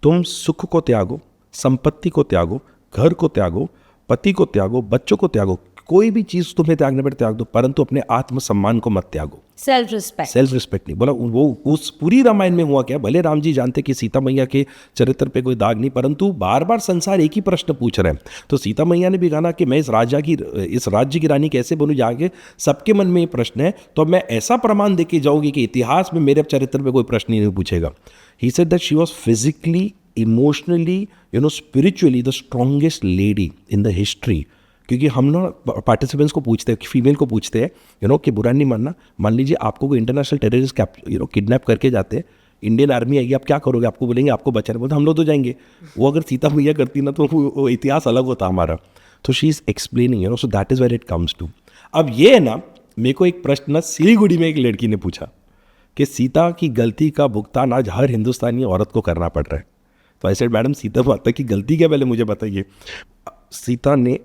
तुम सुख को त्यागो, संपत्ति को त्यागो, घर को त्यागो, पति को त्यागो, बच्चों को त्यागो, कोई भी चीज़ तुम्हें त्यागने पर त्याग दो, परंतु अपने आत्मसम्मान को मत त्यागो। सेल्फ रिस्पेक्ट नहीं बोला। वो उस पूरी रामायण में हुआ क्या, भले राम जी जानते कि सीता मैया के चरित्र पे कोई दाग नहीं, परंतु बार बार संसार एक ही प्रश्न पूछ रहे हैं। तो सीता मैया ने भी कहा कि मैं इस राज्य की रानी कैसे बनूं, जाके सबके मन में ये प्रश्न है, तो मैं ऐसा प्रमाण दे के जाऊंगी कि इतिहास में मेरे चरित्र पे कोई प्रश्न ही नहीं पूछेगा। He said that she was physically, emotionally, spiritually the strongest lady in the history. क्योंकि हम ना पार्टिसिपेंट्स को पूछते हैं, फीमेल को पूछते हैं कि बुरा नहीं मानना, मान लीजिए आपको कोई इंटरनेशनल टेररिस्ट किडनैप करके जाते हैं, इंडियन आर्मी आएगी, आप क्या करोगे, आपको बोलेंगे आपको बचाने, बोलते हम लोग तो जाएंगे। वो अगर सीता मैया करती ना तो वो इतिहास अलग होता हमारा। तो she is explaining, so that is where it comes to. अब ये है ना, मेरे को एक प्रश्न ना सिलीगुड़ी में एक लड़की ने पूछा कि सीता की गलती का भुगतान आज हर हिंदुस्तानी औरत को करना पड़ रहा है। तो ऐसे मैडम सीता माता की गलती क्या, पहले मुझे बताइए। सीता ने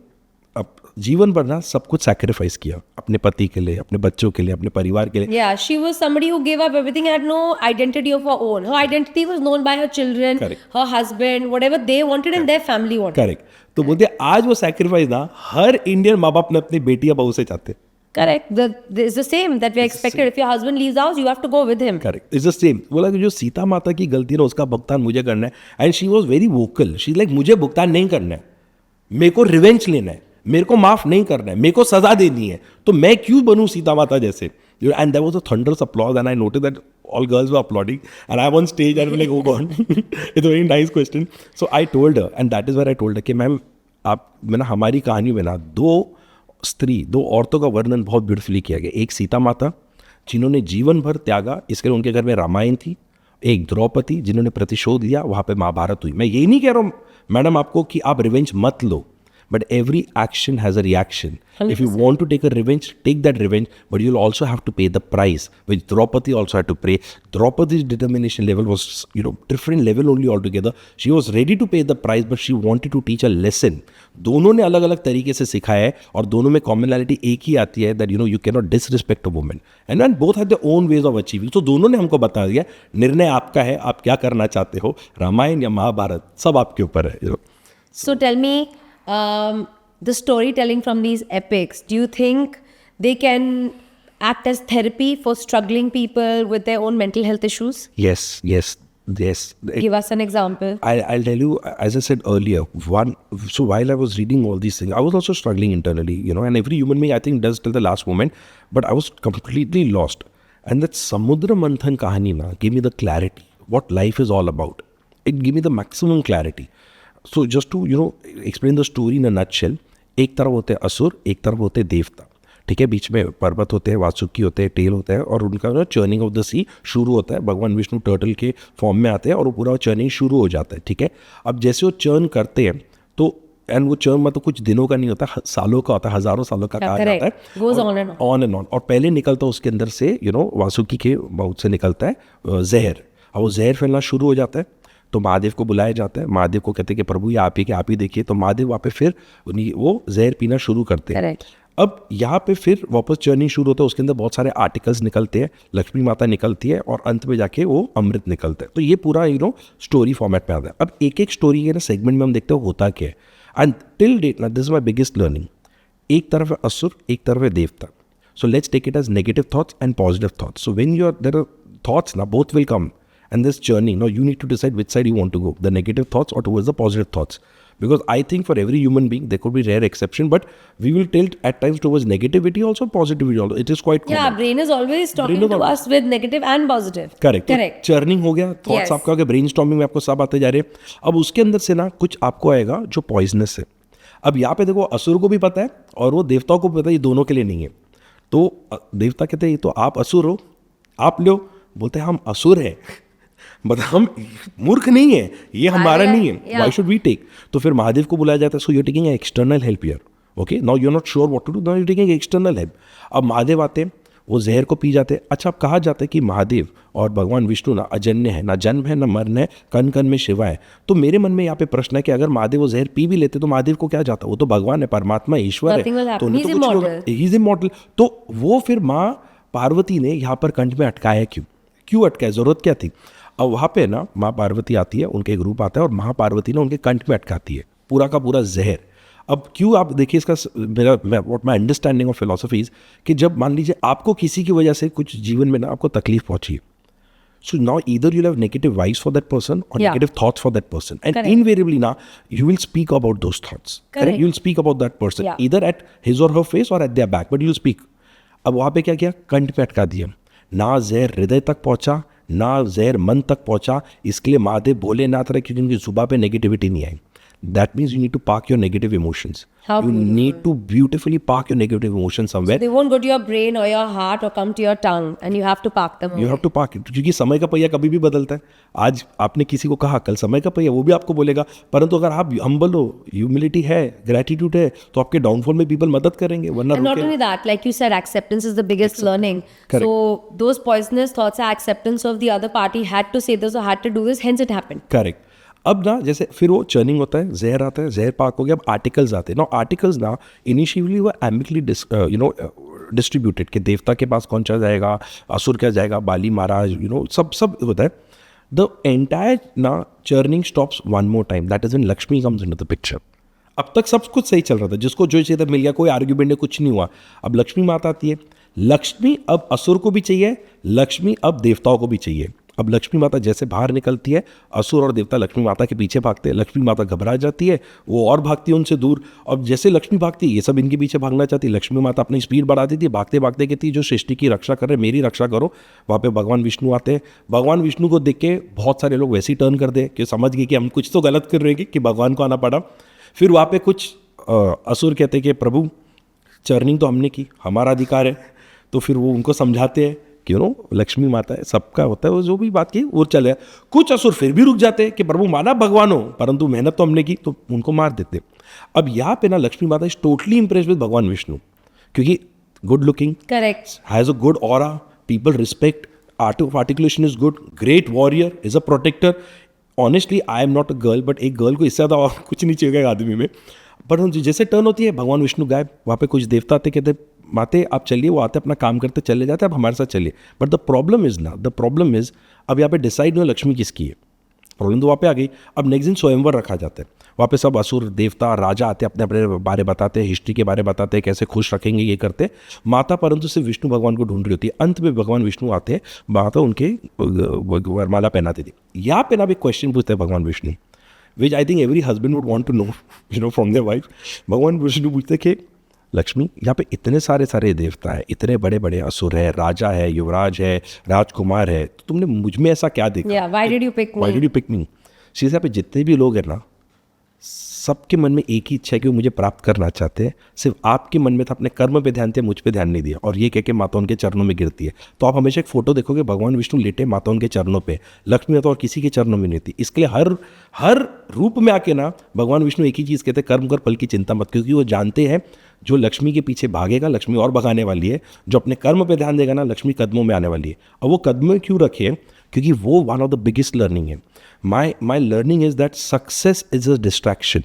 अब जीवन भर ना सब कुछ सैक्रिफाइस किया अपने पति के लिए, अपने बच्चों के लिए, अपने परिवार के लिए। Yeah, she was somebody who gave up everything, had no identity of her own. Her identity was known by her children, Correct. her husband, whatever they wanted and their family wanted. Correct. तो बोलते आज वो sacrifice ना हर Indian माँ बाप ने अपनी बेटी या बहू से चाहते हैं। Correct. It's the same that we are expected. If your husband leaves the house, you have to go with him. Correct, it's the same. बोला कि जो सीता माता की गलती ना उसका भुगतान मुझे करना है, and she was very vocal. She like मुझे भुगतान नहीं करना है, मेरे को रिवेंज लेना है, मेरे को माफ नहीं करना है, मेरे को सजा देनी है, तो मैं क्यों बनूं सीता माता जैसे। And there was a thunderous applause and I notice that all girls were applauding and I'm on stage and I'm like, oh god, it's a very nice question. So I told her, and that is where I told her कि ma'am आप मैंने हमारी कहानी में ना दो औरतों का वर्णन बहुत ब्यूटीफुली किया गया। एक सीता माता जिन्होंने जीवन भर त्यागा, इसके लिए उनके घर में रामायण थी। एक द्रौपदी जिन्होंने प्रतिशोध लिया, वहाँ पे महाभारत हुई। मैं यही नहीं कह रहा हूँ मैडम आपको कि आप रिवेंज मत लो, but every action has a reaction. 100%. If you want to take a revenge, take that revenge, but you'll also have to pay the price, which Draupadi also had to pay. Draupadi's determination level was, different level only altogether. She was ready to pay the price, but she wanted to teach a lesson. दोनों ने अलग अलग तरीके से सिखाया है, और दोनों में commonality एक ही आती है that you cannot disrespect a woman. And then both have their own ways of achieving. So दोनों ने हमको बता दिया, निर्णय आपका है, आप क्या करना चाहते हो, रामायण या महाभारत, सब आपके ऊपर है। So tell me, the storytelling from these epics, do you think they can act as therapy for struggling people with their own mental health issues? Yes. Give us an example. I'll tell you, as I said earlier, so while I was reading all these things, I was also struggling internally, and every human being I think does till the last moment, but I was completely lost. And that Samudra Manthan kahani na gave me the clarity, what life is all about. It gave me the maximum clarity. So just to explain the story in a nutshell, एक तरफ होते हैं असुर, एक तरफ होते हैं देवता, ठीक है। बीच में पर्वत होते हैं, वासुकी होते हैं, टेल होता है, और उनका चर्निंग ऑफ द सी शुरू होता है। भगवान विष्णु टर्टल के फॉर्म में आते हैं और वो पूरा चर्निंग शुरू हो जाता है, ठीक है। अब जैसे वो चर्न करते हैं तो एंड वो चर्न मतलब कुछ दिनों का नहीं होता, सालों का होता है, हज़ारों सालों का कहा जाता है, ऑन एंड ऑन। और पहले निकलता है उसके अंदर से वासुकी के माउथ से निकलता है जहर, और वो जहर फैलना शुरू हो जाता है। तो महादेव को बुलाया जाता है, महादेव को कहते हैं कि प्रभु ये आप ही देखिए, तो महादेव वहाँ पे फिर वो जहर पीना शुरू करते हैं। Correct. अब यहाँ पे फिर वापस जर्नी शुरू होता है, उसके अंदर बहुत सारे आर्टिकल्स निकलते हैं, लक्ष्मी माता निकलती है और अंत में जाके वो अमृत निकलता है। तो ये पूरा स्टोरी फॉर्मेट में आता है। अब एक एक स्टोरी के सेगमेंट में हम देखते हैं होता क्या है। एंड टिल डेट ना this is my biggest learning, एक तरफ है असुर, एक तरफ है देवता। So let's take it as negative thoughts and positive thoughts. So when there are thoughts, now both will come, and this journey, now you need to decide which side you want to go, the negative thoughts or towards the positive thoughts. Because I think for every human being, there could be rare exception, but we will tilt at times towards negativity also, positivity also. It is quite common. Yeah, brain is always talking to us with negative and positive. Correct. Churning हो गया, thoughts Yes. आपका हो गया, brain storming में आपको सब आते जा रहे हैं। अब उसके अंदर से ना कुछ आपको आएगा जो पॉइजनस है। अब यहाँ पे देखो, असुर को भी पता है और वो देवताओं को भी पता है, ये दोनों के लिए नहीं है। तो देवता कहते हैं ये तो आप असुर हो, आप लो। बोलते हैं हम असुर हैं, मतलब हम मूर्ख नहीं है, ये हमारा नहीं है, व्हाई शुड वी टेक। तो फिर महादेव को बुलाया जाता है, so you are taking external help here, okay, now you are not sure what to do, now you are taking external help. अब महादेव आते हैं, वो जहर को पी जाते हैं। अच्छा, अब कहा जाता है कि महादेव और भगवान विष्णु ना अजन्य है, ना जन्म है ना मरण है, कण कण में शिवा है। तो मेरे मन में यहाँ पे प्रश्न है कि अगर महादेव वो जहर पी भी लेते तो महादेव को क्या जाता, वो तो भगवान है, परमात्मा ईश्वर है, तो उन्हें तो कुछ होगा, ही इज इमॉर्टल। तो वो फिर माँ पार्वती ने यहाँ पर कंठ में अटकाया क्यों अटकाया, जरूरत क्या थी। अब वहाँ पे ना माँ पार्वती आती है, उनका एक रूप आता है और महापार्वती ने उनके कंठ में अटकाती है पूरा का पूरा जहर। अब क्यों, आप देखिए इसका मेरा what my understanding of philosophy is कि जब मान लीजिए आपको किसी की वजह से कुछ जीवन में ना आपको तकलीफ पहुंची, so now either you'll have negative vibes for that person or Yeah. negative thoughts for that person, and Correct. invariably now you will speak about those thoughts. Correct. You'll speak about that person Yeah. either at his or her face or at their back, but you'll speak. अब वहाँ पे क्या किया, कंठ पे अटका दिया, ना जहर हृदय तक पहुँचा ना जहर मन तक पहुँचा। इसके लिए महादेव भोलेनाथ रहे क्योंकि उनकी जुबान पे नेगेटिविटी नहीं आई। That means you need to park your negative emotions. How you beautiful. need to beautifully park your negative emotions somewhere. They won't go to your brain or your heart or come to your tongue, and you have to park them. You have to park it, क्योंकि समय का पहिया कभी भी बदलता है। आज आपने किसी को कहा, कल समय का पहिया वो भी आपको बोलेगा। परंतु अगर आप हम्बल हो, ह्यूमिलिटी है, ग्रेटिट्यूड है, तो आपके डाउनफॉल में पीपल मदद करेंगे, वरना And not रुके। only that, like you said, acceptance is the biggest learning. Correct. So those poisonous thoughts are acceptance of the other party had to say this or had to do this, hence it happened. Correct. अब ना जैसे फिर वो churning होता है, जहर आता है, जहर पाक हो गया, अब आर्टिकल्स आते हैं ना। आर्टिकल्स ना इनिशियली वो एम्बिगुअसली डिस्ट्रीब्यूटेड कि देवता के पास कौन चला जाएगा, असुर क्या जाएगा, बाली महाराज, सब होता है। द एंटायर ना churning stops one more time, that is when Lakshmi comes into the picture. अब तक सब कुछ सही चल रहा था, जिसको जो चाहिए था मिल गया, कोई आर्ग्यूमेंट नहीं, कुछ नहीं हुआ। अब लक्ष्मी माता आती है, लक्ष्मी अब असुर को भी चाहिए, लक्ष्मी अब देवताओं को भी चाहिए। अब लक्ष्मी माता जैसे बाहर निकलती है, असुर और देवता लक्ष्मी माता के पीछे भागते हैं। लक्ष्मी माता घबरा जाती है, वो और भागती है उनसे दूर। अब जैसे लक्ष्मी भागती है, ये सब इनके पीछे भागना चाहती है। लक्ष्मी माता अपनी स्पीड बढ़ाती थी, भागते भागते कहती जो सृष्टि की रक्षा कर रहे, मेरी रक्षा करो। वहाँ पे भगवान विष्णु आते हैं। भगवान विष्णु को देख के बहुत सारे लोग वैसे ही टर्न कर दे कि समझ गए कि हम कुछ तो गलत कर रहे हैं कि भगवान को आना पड़ा। फिर वहाँ पे कुछ असुर कहते कि प्रभु चर्निंग तो हमने की, हमारा अधिकार है। तो फिर वो उनको समझाते हैं कि लक्ष्मी माता है, सबका होता है, वो जो भी बात की वो चले। कुछ असुर फिर भी रुक जाते हैं कि प्रभु माना भगवान हो, परंतु मेहनत तो हमने की, तो उनको मार देते। अब यहाँ पे ना लक्ष्मी माता इज टोटली इंप्रेस्ड विद भगवान विष्णु, क्योंकि good looking, Correct. Has a good aura, people respect, art of articulation is good, great warrior, is a protector. Honestly I am not a girl, but एक गर्ल को इससे ज़्यादा और कुछ नहीं चाहिए आदमी में। पर जैसे टर्न होती है, भगवान विष्णु गायब, वहाँ पे कुछ देवता आते, कहते माते आप चलिए, वो आते अपना काम करते चले जाते, आप हमारे साथ चलिए। बट द प्रॉब्लम इज अब यहाँ पे डिसाइड नहीं लक्ष्मी किसकी है, प्रॉब्लम तो वहाँ पे आ गई। अब नेक्स्ट दिन स्वयंवर रखा जाता है, वहाँ पे सब असुर देवता राजा आते, अपने अपने बारे बताते हैं, हिस्ट्री के बारे बताते हैं, कैसे खुश रखेंगे ये करते। माता परंतु सिर्फ विष्णु भगवान को ढूंढ रही होती है। अंत में भगवान विष्णु आते हैं, माता उनके वरमाला पहनाती थी। यहाँ पे ना भी क्वेश्चन पूछते हैं Bhagwan Vishnu, which I think every husband would want to know from their wife. Bhagwan Vishnu पूछते कि लक्ष्मी, यहाँ पे इतने सारे देवता है, इतने बड़े बड़े असुर है, राजा है, युवराज है, राजकुमार है, तो तुमने मुझ में ऐसा क्या देखा? Yeah, why did you pick me? Why did you pick me? यहाँ पे जितने भी लोग हैं ना, सबके मन में एक ही इच्छा है कि वो मुझे प्राप्त करना चाहते हैं। सिर्फ आपके मन में था, अपने कर्म पे ध्यान दिया, मुझ पे ध्यान नहीं दिया, और ये कह के माता उनके चरणों में गिरती है। तो आप हमेशा एक फोटो देखोगे, भगवान विष्णु लेटे माता उनके चरणों पे, लक्ष्मी माता और किसी के चरणों में नहीं थी। इसके लिए हर रूप में आके ना भगवान विष्णु एक ही चीज़ कहते हैं, कर्म कर फल की चिंता मत, क्योंकि वो जानते हैं जो लक्ष्मी के पीछे भागेगा, लक्ष्मी और भगाने वाली है। जो अपने कर्म पे ध्यान देगा ना, लक्ष्मी कदमों में आने वाली है। और वो कदम में क्यों रखे हैं? क्योंकि वो one of the biggest learning है. My learning is that success is a distraction.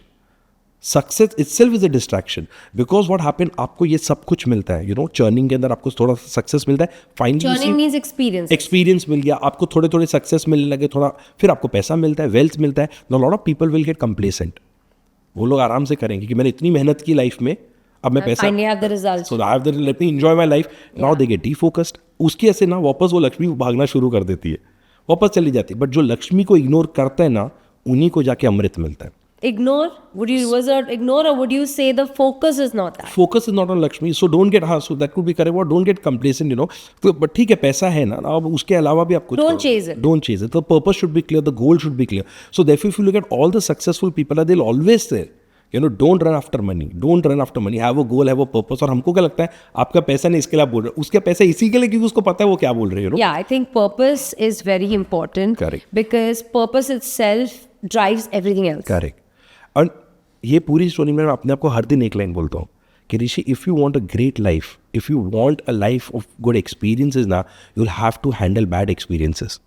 Success itself is a distraction. Because what happen, आपको ये सब कुछ मिलता है, यू नो, चर्निंग के अंदर आपको थोड़ा सक्सेस मिलता है, Churning finally means experience. Experience मिल गया आपको, थोड़े थोड़े सक्सेस मिलने लगे, थोड़ा फिर आपको पैसा मिलता है, वेल्थ मिलता है. No, lot of people will get complacent. वो लोग आराम से करेंगे कि मैंने इतनी मेहनत की लाइफ में, अब मैं पैसा, Finally have the results. So I have the, let me enjoy my life. Now they get defocused. उसकी ऐसे ना वापस वो लक्ष्मी भागना शुरू कर देती है, वापस चली जाती है. बट जो लक्ष्मी को इग्नोर करता है ना, उन्हीं को जाके अमृत मिलता है. Ignore? Would you was it ignore, or would you say the focus is not that? Focus is not on Lakshmi, so don't get, हाँ, so that could be correct. Or don't get complacent, you know. तो but ठीक है, पैसा है ना, अब उसके अलावा भी आप कुछ Don't करो. chase it. Don't chase it. The purpose should be clear. The goal should be clear. So therefore, if you look at all the successful people, they'll always say, you know, don't run after money. Don't run after money. Have a goal, have a purpose. और हमको क्या लगता है, आपका पैसा नहीं इसके लिए आप बोल रहे हो, उसका पैसा इसी के लिए क्योंकि उसको पता है वो क्या बोल रहे हो. Yeah, I think purpose is very important. Correct. Because purpose itself drives everything else. Correct. और ये पूरी स्टोरी में मैं अपने आप को हर दिन एक लाइन बोलता हूँ कि Rishi, if you want a great life, if you want a life of good experiences ना, you will have to handle bad experiences.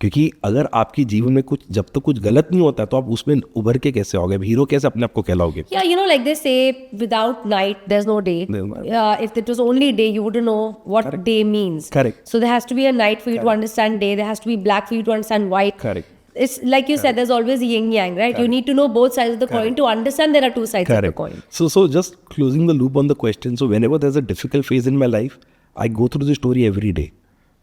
क्योंकि अगर आपकी जीवन में कुछ, जब तक कुछ गलत नहीं होता तो आप उसमें उभर के कैसे आओगे, हीरो कैसे अपने आप को कहलाओगे. Yeah, you know, like they say, without night, there's no day. There's no- If it was only day, you wouldn't know what day means. Correct. So there has to be a night for you to understand day. There has to be black for you to understand white. Correct. It's like you said, there's always yin yang, right? You need to know both sides of the coin to understand there are two sides of the coin. So just closing the loop on the question. So whenever there's a difficult phase in my life, I go through the story every day.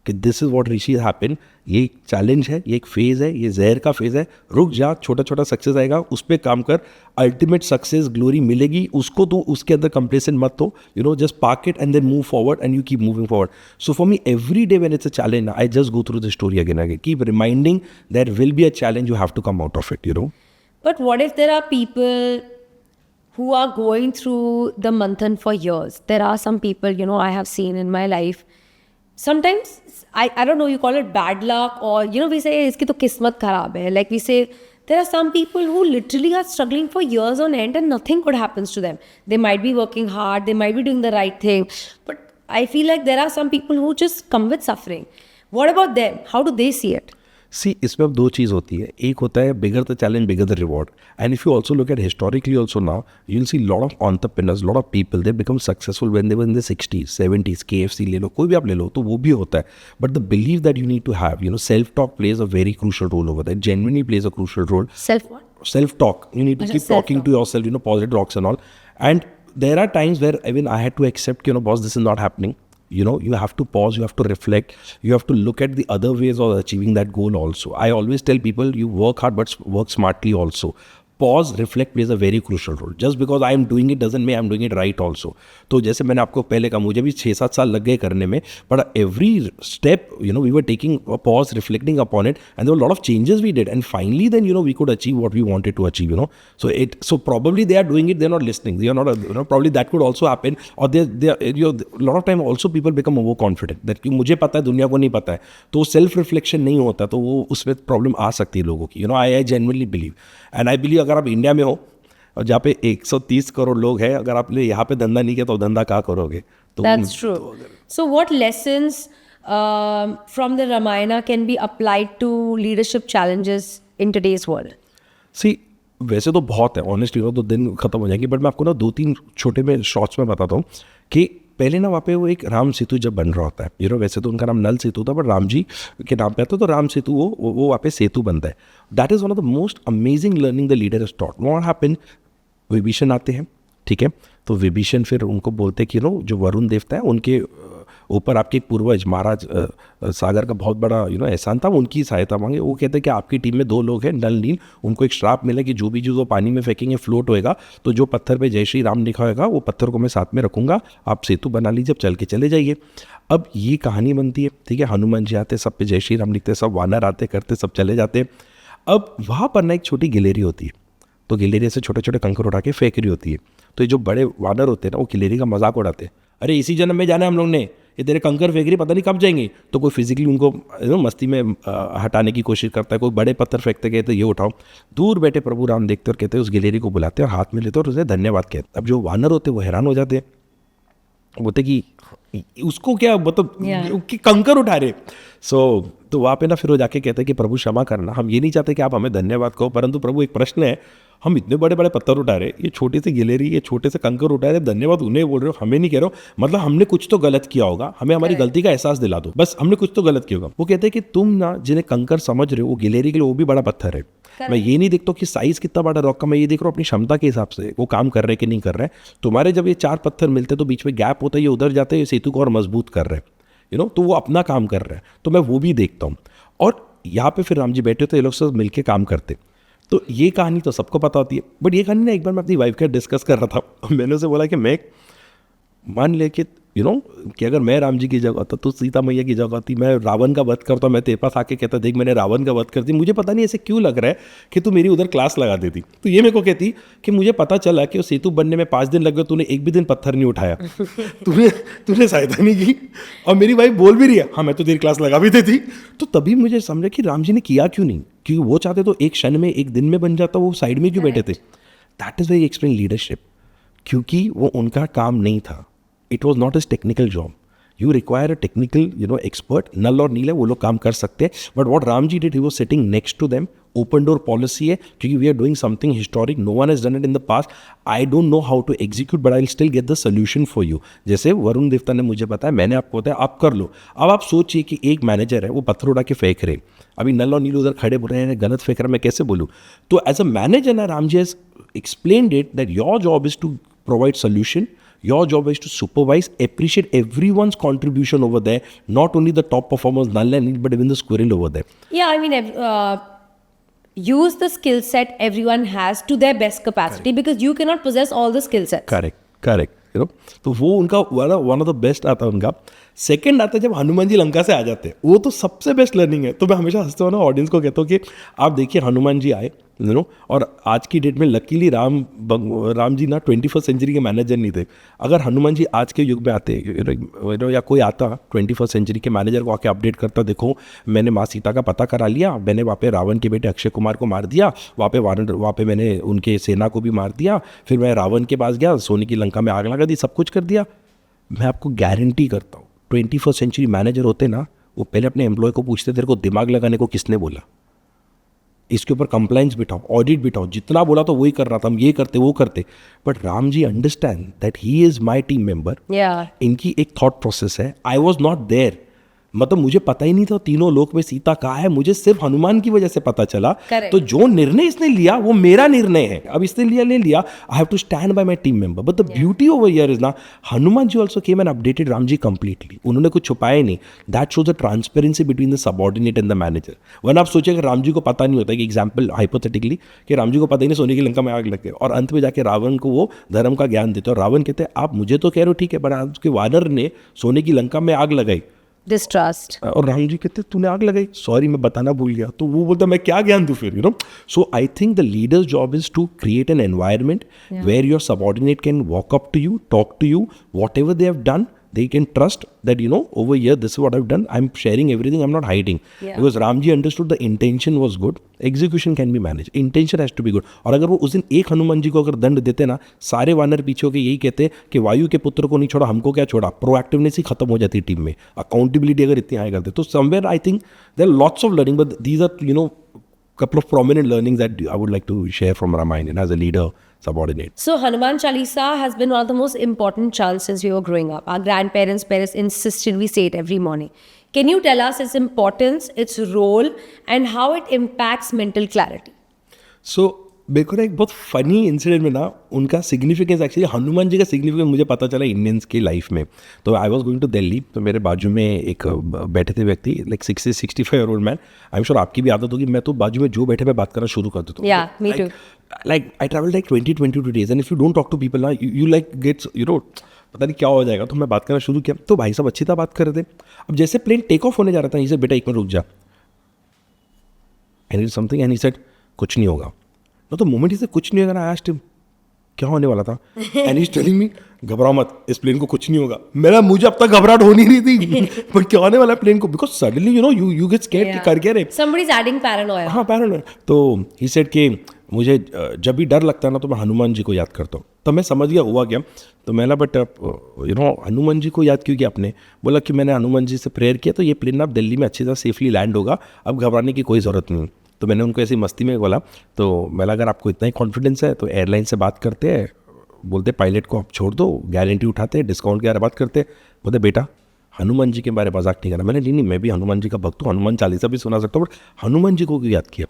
कि this is what Rishi happen, ये एक challenge है, ये एक phase है, ये जहर का फेज़ है, रुक जा, छोटा छोटा सक्सेस आएगा, उस पर काम कर, अल्टीमेट सक्सेस ग्लोरी मिलेगी उसको. तो उसके अंदर कंप्लेसेंट मत हो, you know, just park it and then move forward and you keep moving forward. So for me every day when it's a challenge, I just go through the story again again, keep reminding there will be a challenge, you have to come out of it, you know. But what if there are people who are going through the manthan for years? There are some people, you know, I have seen in my life. Sometimes, I don't know, you call it bad luck, or, you know, we say, iski to kismat kharab hai. Like we say, there are some people who literally are struggling for years on end and nothing good happens to them. They might be working hard, they might be doing the right thing, but I feel like there are some people who just come with suffering. What about them? How do they see it? सी, इसमें अब दो चीज़ होती है. एक होता है bigger the challenge bigger the reward. And if you also look at historically also now, you will see lot of entrepreneurs, lot of people, they become successful when they were in the 60s 70s. KFC ले लो, कोई भी आप ले लो, तो वो भी होता है. But the believe that you need to have, you know, self talk plays a very crucial role over that, genuinely plays a crucial role. Self what? Self-talk, you need to keep talking to yourself, you know, positive talks and all. And there are times where even I had to accept, you know, boss, this is not happening. You know, you have to pause, you have to reflect, you have to look at the other ways of achieving that goal also. I always tell people, you work hard but work smartly also. Pause, reflect plays a very crucial role. Just because I am doing it doesn't mean I am doing it right also. तो जैसे मैंने आपको पहले कहा, मुझे भी 6-7 साल लग गए करने में, but every step, you know, we were taking a pause, reflecting upon it, and there were a lot of changes we did, and finally then, you know, we could achieve what we wanted to achieve, you know. So probably they are doing it, they're not listening, they are not, you know, probably that could also happen, or they you know, a lot of time also people become overconfident that कि मुझे पता है, दुनिया को नहीं पता है, तो सेल्फ रिफ्लेक्शन नहीं होता, तो वो उसमें प्रॉब्लम आ सकती है लोगों की. You know, I genuinely believe, and I believe अगर आप इंडिया में हो और जहाँ पे 130 करोड़ लोग हैं, अगर आपने यहाँ पे धंधा नहीं किया तो धंधा क्या करोगे. तो That's true. So what lessons from the Ramayana can be applied to leadership challenges in today's world? सी, वैसे तो बहुत है, ऑनेस्टली हो तो दिन खत्म हो जाएंगे, बट मैं आपको ना 2-3 छोटे में शॉर्ट्स में बताता हूँ कि पहले ना वहाँ पे वो एक राम सेतु जब बन रहा होता है, यू नो, वैसे तो उनका नाम नल सेतु था, बट राम जी के नाम पे आता है, तो राम सेतु वो वहाँ पे सेतु बनता है. That is one of the most amazing learning the leader is taught. What happen, Vibhishan आते हैं, ठीक है, तो विभीषण फिर उनको बोलते हैं कि नो, जो वरुण देवता है उनके ऊपर आपके एक पूर्वज महाराज सागर का बहुत बड़ा, यू नो, एहसान था, उनकी सहायता मांगे. वो कहते हैं कि आपकी टीम में 2 लोग हैं, नल नील, उनको एक श्राप मिला कि जो भी चीज़ वो पानी में फेंकेंगे फ्लोट होएगा, तो जो पत्थर पे जय श्री राम लिखा होगा वो पत्थर को मैं साथ में रखूँगा, आप सेतु बना लीजिए, अब चल के चले जाइए. अब ये कहानी बनती है, ठीक है, हनुमान जी आते, सब पे जय श्री राम लिखते, सब वानर आते करते, सब चले जाते. अब वहाँ पर ना एक छोटी गिलेरी होती है, तो गिलेरी से छोटे छोटे कंकर उठा के फेंक रही होती है. तो ये जो बड़े वानर होते हैं ना, वो गिलेरी का मजाक उड़ाते हैं, अरे इसी जन्म में जाना है हम लोग ने, ये तेरे कंकर फेंक रही, पता नहीं कब जाएंगे. तो कोई फिजिकली उनको, यू नो, मस्ती में हटाने की कोशिश करता है, कोई बड़े पत्थर फेंकते, कहते ये उठाओ. दूर बैठे प्रभु राम देखते और कहते हैं, उस गिलेरी को बुलाते हैं और हाथ में लेते और उसे धन्यवाद कहते हैं. अब जो वानर होते हैं वो हैरान हो जाते हैं, बोलते कि उसको क्या मतलब कि कंकर उठा रहे। तो वहाँ पे ना फिर वो जाके कहते हैं कि प्रभु क्षमा करना, हम ये नहीं चाहते कि आप हमें धन्यवाद कहो, परंतु प्रभु एक प्रश्न है, हम इतने बड़े बड़े पत्थर उठा रहे, ये छोटी सी गिलेरी, ये छोटे से कंकर उठा रहे, धन्यवाद उन्हें बोल रहे हो, हमें नहीं कह रहे हो। मतलब हमने कुछ तो गलत किया होगा, हमें हमारी गलती का एहसास दिला दो, बस हमने कुछ तो गलत किया होगा। वो कहते हैं कि तुम ना जिन्हें कंकर समझ रहे हो, वो गिलेरी के लिए वो भी बड़ा पत्थर है। मैं ये नहीं देखता कि साइज कितना बड़ा रॉक का, मैं ये देख रहा हूँ अपनी क्षमता के हिसाब से वो काम कर रहे हैं कि नहीं कर रहे हैं। तुम्हारे जब ये 4 पत्थर मिलते हैं तो बीच में गैप होता है, ये उधर जाते हैं, सेतु को और मजबूत कर रहे हैं, तो वो अपना काम कर रहे हैं, तो मैं वो भी देखता हूँ। और यहाँ पे फिर राम जी बैठे होते, ये लोग सब मिलके काम करते। तो ये कहानी तो सबको पता होती है, बट ये कहानी ना एक बार मैं अपनी वाइफ के डिस्कस कर रहा था। मैंने उसे बोला कि मैं मान ले कि कि अगर मैं राम जी की जगह होता, तो सीता मैया की जगह होती, मैं रावण का वध करता, मैं तेरे पास आके कहता देख मैंने रावण का वध कर दी, मुझे पता नहीं ऐसे क्यों लग रहा है कि तू मेरी उधर क्लास लगा देती। तो ये मेरे को कहती कि मुझे पता चला कि वो सेतु बनने में 5 दिन लग गए, तूने एक भी दिन पत्थर नहीं उठाया, तूने सहायता नहीं की, और मेरी वाइफ बोल भी रही है हाँ मैं तो तेरी क्लास लगा भी देती। तो तभी मुझे समझा कि राम जी ने किया क्यों नहीं, क्योंकि वो चाहते तो एक क्षण में, एक दिन में बन जाता, वो साइड में क्यों बैठे थे। That is why explain leadership, क्योंकि वो उनका काम नहीं था, it was not is technical job. You require a technical, expert. Nal और नील है, वो लोग काम कर सकते हैं। But what Ramji did, he was sitting next to them. Open door policy है, क्योंकि we are doing something historic. No one has done it in the past. I don't know how to execute, but I'll still get the solution for you. जैसे वरुण देवता ने मुझे बताया, मैंने आपको बताया, आप कर लो। अब आप सोचिए कि एक मैनेजर है, वो पत्थर उड़ा के फेंक रहे, अभी नल और नील उधर खड़े बोल रहे हैं गलत फेंक रहा, मैं कैसे बोलूँ। तो एज अ मैनेजर ना Ramji has explained it that your job is to provide solution. Your job is to supervise, appreciate everyone's contribution over there, not only the top performers, Nal and Neel, but even the squirrel over there. Yeah, I mean, use the skill set everyone has to their best capacity. Correct. Because you cannot possess all the skill sets. Correct. तो वो उनका one of the best आता है उनका। Second आता है जब हनुमान जी लंका से आ जाते हैं, वो तो सबसे बेस्ट लर्निंग है। तो मैं हमेशा हंसते हुआ ना ऑडियंस को कहता हूँ कि आप देखिए हनुमान जी आए, और आज की डेट में लकीली राम जी ना 21st सेंचुरी के मैनेजर नहीं थे। अगर हनुमान जी आज के युग में आते या कोई आता 21st सेंचुरी के मैनेजर को आके अपडेट करता, देखो मैंने माँ सीता का पता करा लिया, मैंने वहाँ पे रावण के बेटे अक्षय कुमार को मार दिया, वहाँ पे मैंने उनके सेना को भी मार दिया, फिर मैं रावण के पास गया, सोने की लंका में आग लगा दी, सब कुछ कर दिया। मैं आपको गारंटी करता हूँ 21st सेंचुरी मैनेजर होते ना, वो पहले अपने एम्प्लॉय को पूछते तेरे को दिमाग लगाने को किसने बोला, इसके ऊपर कंप्लाइंस बिठाओ, ऑडिट बिठाओ, जितना बोला तो वही कर रहा था, हम ये करते वो करते। But Ram ji understand that he is my team member. इनकी एक थॉट प्रोसेस है, आई वॉज नॉट देयर, मतलब मुझे पता ही नहीं था तीनों लोक में सीता कहाँ है, मुझे सिर्फ हनुमान की वजह से पता चला। तो जो निर्णय इसने लिया वो मेरा निर्णय है, अब इसने ले लिया, I have to stand by my team member. But the beauty over here is ना, Hanuman ji also came and updated Ram ji completely, उन्होंने कुछ छुपाया नहीं। That shows the transparency between the subordinate and the manager. One आप सोचिए अगर राम जी को पता नहीं होता, कि एग्जाम्पल हाइपोथेटिकली कि राम जी को पता ही नहीं सोने की लंका में आग लग गई, और अंत में जाके रावण को वो धर्म का ज्ञान देते, और रावण कहते हैं आप मुझे तो कह रहे हो ठीक है, पर आपके वानर ने सोने की लंका में आग लगाई, डिस्ट्रस्ट। और राम जी कहते तूने आग लगाई, सॉरी मैं बताना भूल गया। तो वो बोलता मैं क्या ज्ञान दूं फिर, so I think the leader's job is to create an environment where your subordinate can walk up to you, talk to you, whatever they have done, they can trust that over here this is what I've done, I'm sharing everything, I'm not hiding. Because Ramji understood the intention was good, execution can be managed, intention has to be good. और अगर वो उस दिन एक हनुमान जी को अगर दंड देते ना, सारे वानर पीछे होकर यही कहते कि वायु के पुत्र को नहीं छोड़ा, हमको क्या छोड़ा, प्रोएक्टिवनेस ही खत्म हो जाती टीम में, अकाउंटेबिलिटी अगर इतनी हाई करते। तो somewhere I think there are lots of learning, but these are couple of prominent learnings that I would like to share from Ramayana as a leader subordinate. So Hanuman Chalisa has been one of the most important chants since we were growing up. Our grandparents insisted we say it every morning. Can you tell us its importance, its role, and how it impacts mental clarity? So मेरे को ना एक बहुत funny incident में ना उनका significance, actually Hanuman ji का significance मुझे पता चला इंडियंस की लाइफ में। तो I was going to Delhi, तो मेरे बाजू में एक बैठे थे व्यक्ति, like 60-65 year old man. I am sure आपकी भी आदत होगी, मैं तो बाजू में जो बैठे मैं बात करना शुरू कर देता हूँ। Yeah, me too. Like I traveled like 22 days, and if you don't talk to people ना, you like gets पता नहीं क्या हो जाएगा। तो मैं बात करना शुरू किया, तो भाई साहब अच्छी तरह बात कर रहे थे। अब जैसे प्लेन टेक ऑफ होने जा रहा था, ये बेटा एक मिनट रुक जा, and it something and he said कुछ नहीं होगा। तो मोमेंट ही से कुछ नहीं होगा ना, आई आस्क्ड हिम क्या होने वाला था, and he is telling me घबराओ मत, इस प्लेन को कुछ नहीं होगा। मुझे अब तक घबराहट होनी नहीं थी पर क्या होने वाला है प्लेन को, because suddenly you get scared कि कर क्या रहे, somebody's adding paranoia. हाँ paranoia। तो ही सेड कि मुझे जब भी डर लगता है ना तो मैं हनुमान जी को याद करता हूँ। तो मैं समझ गया हुआ क्या, तो मैंने बट हनुमान जी को याद क्यों किया आपने? बोला कि मैंने हनुमान जी से प्रेयर किया तो ये प्लेन अब दिल्ली में अच्छी तरह सेफली लैंड होगा, अब घबराने की कोई ज़रूरत नहीं। तो मैंने उनको ऐसी मस्ती में बोला, तो मैंने अगर आपको इतना ही कॉन्फिडेंस है तो एयरलाइन से बात करते हैं, बोलते पायलट को आप छोड़ दो, गारंटी उठाते हैं, डिस्काउंट के बारे में बात करते हैं। बोलते बेटा हनुमान जी के बारे में मजाक नहीं करना। मैंने नहीं, मैं भी हनुमान जी का भक्त हूँ, हनुमान चालीसा भी सुना सकता हूँ, बट हनुमान जी को क्यों याद किया?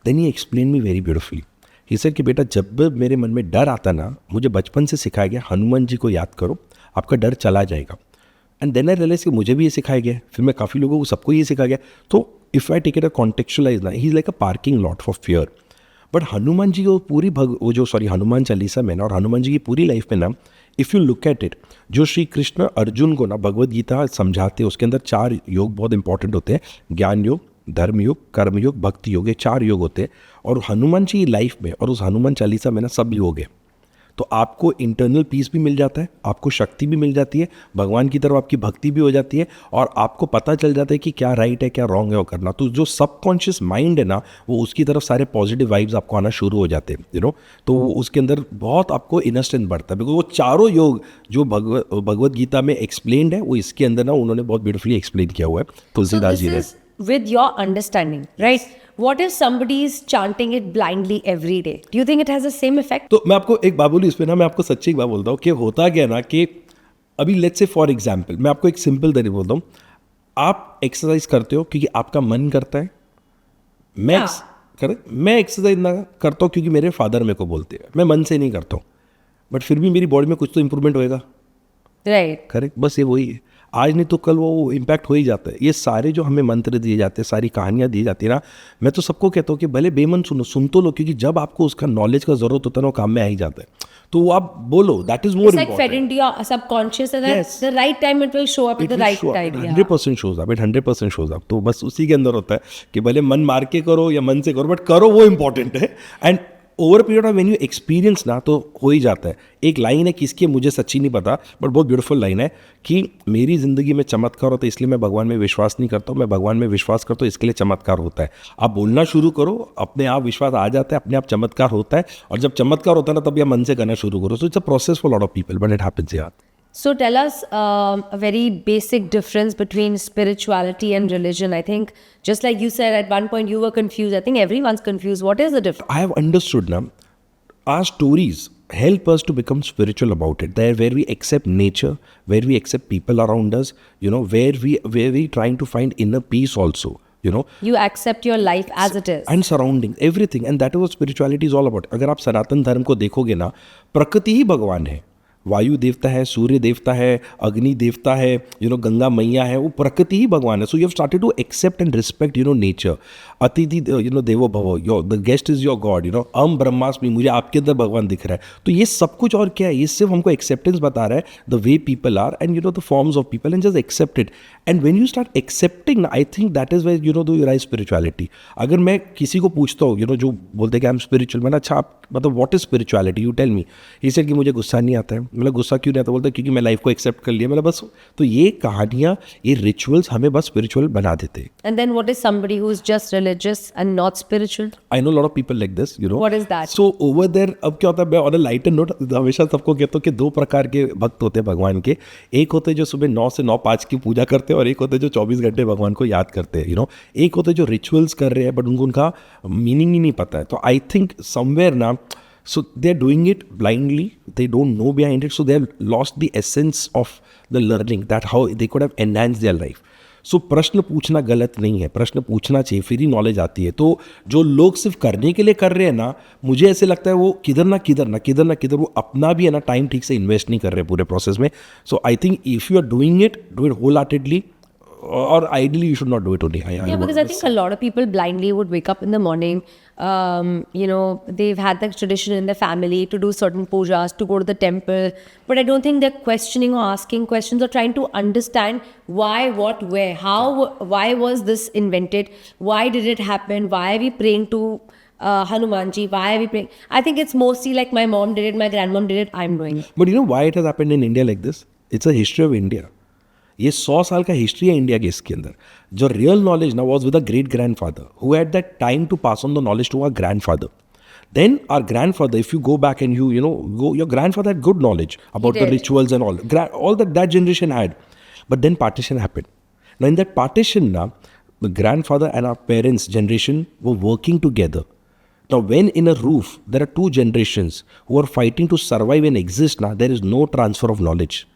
Then he explain me very beautifully. He said कि बेटा जब मेरे मन में डर आता ना, मुझे बचपन से सिखाया गया हनुमान जी को याद करो, आपका डर चला जाएगा। एंड देन आई रियलाइज कि मुझे भी ये सिखाया गया, फिर मैं काफ़ी लोगों को सबको ये सिखाया गया। तो if I take it a contextualise ना, he is like a parking lot for fear. But Hanuman ji को पूरी हनुमान चालीसा में ना, और हनुमान जी की पूरी लाइफ में ना, if you look at it, जो श्री कृष्ण अर्जुन को ना भगवद गीता समझाते हैं, उसके अंदर 4 योग बहुत इंपॉर्टेंट होते हैं, ज्ञान योग, धर्म योग, कर्म योग, भक्ति योग, ये 4 योग होते हैं। और हनुमान जी की लाइफ में और उस हनुमान चालीसा में ना सब योग है। तो आपको इंटरनल पीस भी मिल जाता है, आपको शक्ति भी मिल जाती है, भगवान की तरफ आपकी भक्ति भी हो जाती है, और आपको पता चल जाता है कि क्या राइट है क्या रॉन्ग है वो करना। तो जो सबकॉन्शियस माइंड है ना, वो उसकी तरफ सारे पॉजिटिव वाइब्स आपको आना शुरू हो जाते हैं, तो उसके अंदर बहुत आपको इनर स्ट्रेंथ बढ़ता है। बिकॉज वो 4 योग जो भगवद गीता में एक्सप्लेन्ड है, वो इसके अंदर ना उन्होंने बहुत ब्यूटीफुली एक्सप्लेन किया हुआ है तुलसीदास जी ने। With your understanding, right? What if somebody is chanting it blindly every day? Do you think it has the same effect? तो मैं आपको एक बात बोलूँ इसमें ना, मैं आपको सच्ची एक बात बोलता हूँ कि होता क्या ना कि अभी लेट्स से फॉर एग्जाम्पल मैं आपको एक सिंपल तरीके बोलता हूँ, आप एक्सरसाइज करते हो क्योंकि आपका मन करता है। मैं एक्सरसाइज ना करता हूँ क्योंकि मेरे फादर मेरे को बोलते हैं, मैं मन से नहीं करता हूँ, बट फिर भी मेरी बॉडी में कुछ तो इंप्रूवमेंट होएगा, Right. करेक्ट? बस ये वही है, आज नहीं तो कल वो इम्पैक्ट हो ही जाता है। ये सारे जो हमें मंत्र दिए जाते हैं, सारी कहानियाँ दी जाती है ना, मैं तो सबको कहता हूँ कि भले बेमन सुन तो लो, क्योंकि जब आपको उसका नॉलेज का जरूरत होता है ना, वो काम में आ ही जाता है। तो वो आप बोलो, that is more It's like fed into your subconscious, and at Yes. the right time it will show up at the right time. 100% shows up, it 100% shows up। तो बस उसी के अंदर होता है कि भले मन मार के करो या मन से करो, बट करो, वो इंपॉर्टेंट है। And over period of when you experience ना, तो हो ही जाता है। एक लाइन है, किसकी मुझे सच्ची नहीं पता, बट बहुत ब्यूटीफुल लाइन है कि मेरी ज़िंदगी में चमत्कार होता है, इसलिए मैं भगवान में विश्वास नहीं करता हूँ, मैं भगवान में विश्वास करता हूँ, इसके लिए चमत्कार होता है। आप बोलना शुरू करो, अपने आप विश्वास आ जाता है, अपने आप चमत्कार होता है, और जब चमत्कार होता है ना, तब आप मन से करना शुरू करो। So it's a process for lot of people, but it happens यार। So tell us a very basic difference between spirituality and religion. I think just like you said at one point you were confused. I think everyone's confused. What is the difference? I have understood now, our stories help us to become spiritual about it. There where we accept nature, where we accept people around us, where we trying to find inner peace also, You accept your life as it is. and surrounding everything, and that is what spirituality is all about. अगर आप सनातन धर्म को देखोगे ना, प्रकृति ही भगवान है। वायु देवता है, सूर्य देवता है, अग्नि देवता है, गंगा मैया है, वो प्रकृति ही भगवान है। So you have started to accept and respect nature. अतिथि देवो भव, the guest is your god, अहम ब्रह्मास्मि, मुझे आपके अंदर भगवान दिख रहा है। तो ये सब कुछ और क्या है, ये सिर्फ हमको एक्सेप्टेंस बता रहा है, the way people are and the forms of people, and just accept it. And when you start accepting, I think that is where do you rise spirituality. अगर मैं किसी को पूछता हूँ जो बोलते हैं कि आई एम स्पिरिचुअल, मैंने अच्छा आप मतलब what is spirituality, you tell me. He said कि मुझे गुस्सा नहीं आता है। मतलब गुस्सा क्यों नहीं आता? बोलता है क्योंकि मैं लाइफ को एक्सेप्ट कर लिया। मतलब बस, तो ये कहानियाँ, ये रिचुअल्स हमें बस स्पिरिचुअल बना देते हैं। And then what is somebody who's just religious and not spiritual? I know a lot of people like this, What is that? So over there, अब क्या होता है, मैं on a lighter note हमेशा सबको कहता हूँ कि 2 प्रकार के भक्त होते हैं भगवान के। एक होते हैं जो सुबह 9 से 9:05 की पूजा करते हैं, और एक होते हैं जो 24 घंटे भगवान को याद करते हैं। एक होते हैं जो रिचुअल्स कर रहे हैं, बट उनका मीनिंग ही नहीं पता है। तो आई थिंक समवेयर ना, so they're doing it blindly, they don't know behind it, so they have lost the essence of the learning, that how they could have enhanced their life. So प्रश्न पूछना गलत नहीं है, प्रश्न पूछना चाहिए, फिर ही नॉलेज आती है। तो जो लोग सिर्फ करने के लिए कर रहे हैं ना, मुझे ऐसे लगता है वो किधर ना किधर वो अपना भी है ना टाइम ठीक से इन्वेस्ट नहीं कर रहे पूरे प्रोसेस में। So I think if you are doing it, do it wholeheartedly, or ideally you should not do it only. Because I think a lot of people blindly would wake up in the morning. They've had that tradition in their family to do certain pujas, to go to the temple, but I don't think they're questioning or asking questions or trying to understand why, what, where, how, why was this invented, why did it happen, why are we praying to Hanumanji, why are we praying? I think it's mostly like my mom did it, my grandmom did it, I'm doing it. But you know why it has happened in India like this? It's a history of India. ये 100 साल का history है India के। इसके अंदर जो real knowledge ना was with a great grandfather who had that time to pass on the knowledge to a grandfather. Then our grandfather, if you go back and your grandfather had good knowledge about the did. rituals and all. All that generation had. But then partition happened. Now in that partition now, the grandfather and our parents' generation were working together. Now when in a roof, there are two generations who are fighting to survive and exist now, there is no transfer of knowledge.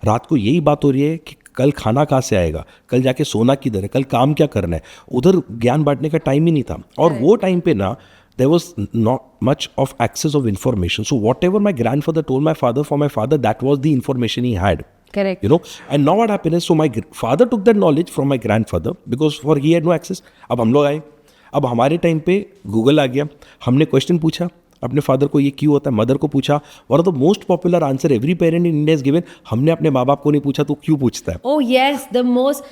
रात को यही बात हो रही है कि कल खाना कहाँ से आएगा, कल जाके सोना किधर है, कल काम क्या करना है, उधर ज्ञान बांटने का टाइम ही नहीं था. और वो टाइम पे ना there was not much of access of information. So whatever my grandfather told my father, for my father, that was the information he had. Correct. You know, and now what happened is, so my father took that knowledge from my grandfather because for he had no access. अब हम लोग आए, अब हमारे time पे Google आ गया, हमने question पूछा अपने फादर को, ये क्यों होता है, मदर को पूछा, one of the most popular answer every parent in India is given, हमने अपने माँ बाप को नहीं पूछा तो क्यों पूछता है. Oh yes, the most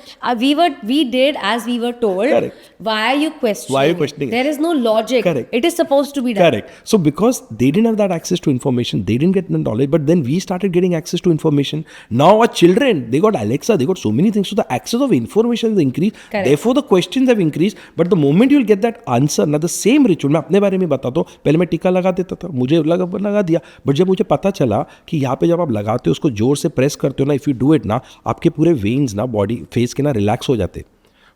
we did as we were told. Correct. Why are you questioning? Why are you questioning? There is no logic. Correct. It is supposed to be done. Correct. So because they didn't have that access to information, they didn't get the knowledge, but then we started getting access to information. Now our children, they got Alexa, they got so many things. So the access of information has increased. Correct. Therefore the questions have increased. But the moment you'll get that answer, now the same ritual, मैं अपने बारे में बताता हूँ, पहले मैं टीका लगा देता था, मुझे लगा दिया, बट जब मुझे पता चला कि यहाँ पे जब आप लगाते हो उसको जोर से प्रेस करते हो ना, इफ़ यू डू इट ना, आपके पूरे वेन्स ना बॉडी फेस के ना रिलैक्स हो जाते,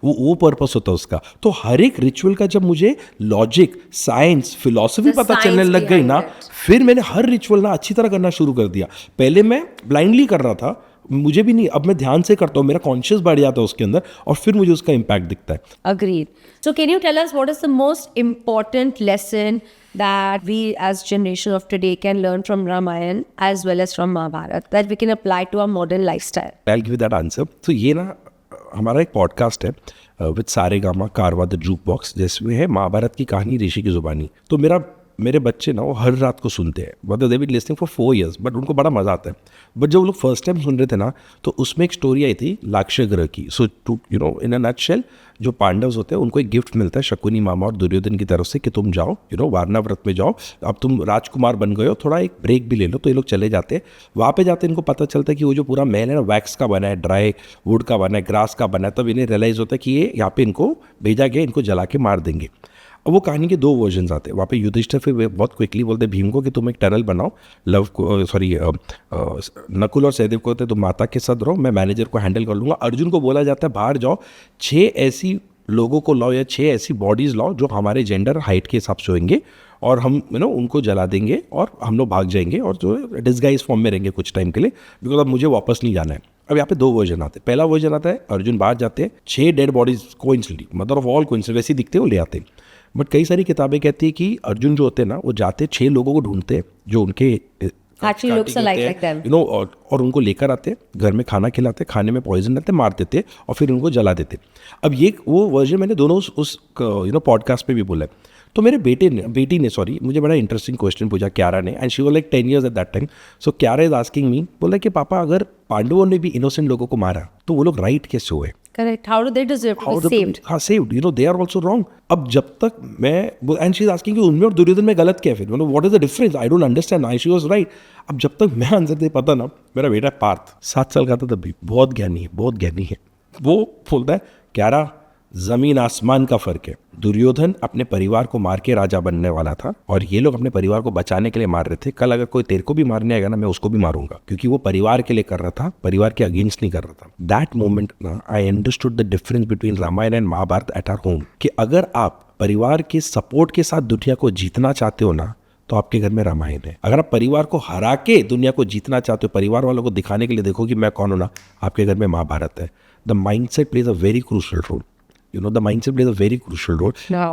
वो पर्पस होता है उसका. तो हर एक रिचुअल का जब मुझे लॉजिक, साइंस, फिलॉसफी The पता science चलने लग गई behind ना, it. फिर मैंने हर रिचुअल ना अच्छी तरह करना शुरू कर दिया. पहले मैं ब्लाइंडली कर रहा था, मुझे भी नहीं, अब मैं ध्यान से करता हूँ, मेरा कॉन्शियस बढ़ जाता है उसके अंदर और फिर मुझे उसका इम्पैक्ट दिखता है. Agreed. So can you tell us what is the most important lesson that we as generation of today can learn from Ramayana as well as from Mahabharata that we can apply to our modern lifestyle? I'll give you that answer. So ये ना हमारा एक podcast है with Saregama कारवा the juke box, जिसमें है महाभारत की कहानी ऋषि की जुबानी. तो मेरे बच्चे ना वो हर रात को सुनते हैं, मतलब they been listening for 4 years, but उनको बड़ा मज़ा आता है. बट जब वो लोग फर्स्ट टाइम सुन रहे थे ना, तो उसमें एक स्टोरी आई थी लाक्षागृह की. सो टू इन अ नटशेल, जो पांडव्स होते हैं उनको एक गिफ्ट मिलता है शकुनी मामा और दुर्योधन की तरफ से कि तुम जाओ वारना व्रत में जाओ, अब तुम राजकुमार बन गए हो, थोड़ा एक ब्रेक भी ले लो. तो ये लोग चले जाते हैं. वहाँ पे जाते इनको पता चलता है कि वो जो पूरा महल है ना वैक्स का बना है, ड्राई वुड का बना है, ग्रास का बना है. तब इन्हें रियलाइज़ होता है कि ये यहाँ पे इनको भेजा गया, इनको जला के मार देंगे. अब वो कहानी के 2 वर्जन्स आते हैं. वहाँ पे युधिष्ठिर फिर बहुत क्विकली बोलते हैं भीम को कि तुम एक टनल बनाओ, नकुल और सहदेव को होते तुम माता के साथ रहो, मैं मैनेजर को हैंडल कर लूँगा. अर्जुन को बोला जाता है बाहर जाओ, 6 ऐसी लोगों को लाओ या 6 ऐसी बॉडीज़ लाओ जो हमारे जेंडर हाइट के हिसाब से होंगे और हम उनको जला देंगे और हम लोग भाग जाएंगे और जो डिस्गाइज फॉर्म में रहेंगे कुछ टाइम के लिए, बिकॉज अब मुझे वापस नहीं जाना है. अब यहाँ पे 2 वर्जन आते हैं. पहला वर्जन आता है अर्जुन बाहर जाते हैं, 6 dead bodies coincidentally, mother of all coincident वैसे दिखते हैं, वो ले आते हैं. बट कई सारी किताबें कहती है कि अर्जुन जो होते हैं ना, वो जाते 6 लोगों को ढूंढते हैं जो उनके Actually looks alike like them. और उनको लेकर आते, घर में खाना खिलाते, खाने में पॉइजन रहते, मार देते और फिर उनको जला देते. अब ये वो वर्जन मैंने दोनों उस पॉडकास्ट पे भी बोला है. तो मेरे बेटी ने मुझे बड़ा इंटरेस्टिंग क्वेश्चन पूछा क्यारा ने, and she was like 10 years at that time. So Kiara is asking me, बोला कि पापा अगर पांडवों ने भी इनोसेंट लोगों को मारा तो वो लोग राइट कैसे हुए? Correct. How do they deserve to be saved? हाँ saved. They are also wrong. अब जब तक मैं एंड शी इज आस्किंग कि उनमें और दुर्योधन में गलत क्या है फिर, what is the difference, I don't understand. I she was right. अब जब तक मैं आंसर दे पाता ना, मेरा बेटा पार्थ 7 साल का था तब भी, बहुत ज्ञानी है. वो बोलता है क्यारा जमीन आसमान का फर्क है. दुर्योधन अपने परिवार को मार के राजा बनने वाला था और ये लोग अपने परिवार को बचाने के लिए मार रहे थे. कल अगर कोई तेरे को भी मारने आएगा ना, मैं उसको भी मारूंगा, क्योंकि वो परिवार के लिए कर रहा था, परिवार के अगेंस्ट नहीं कर रहा था. दैट मोमेंट ना I understood the difference between Ramayana and Mahabharata at our home, कि अगर आप परिवार के सपोर्ट के साथ दुनिया को जीतना चाहते हो ना, तो आपके घर में रामायण है. अगर आप परिवार को हरा के दुनिया को जीतना चाहते हो, परिवार वालों को दिखाने के लिए देखो कि मैं कौन हूं ना, आपके घर में महाभारत है. The mindset plays a very crucial role. The mindset plays a very crucial role. No.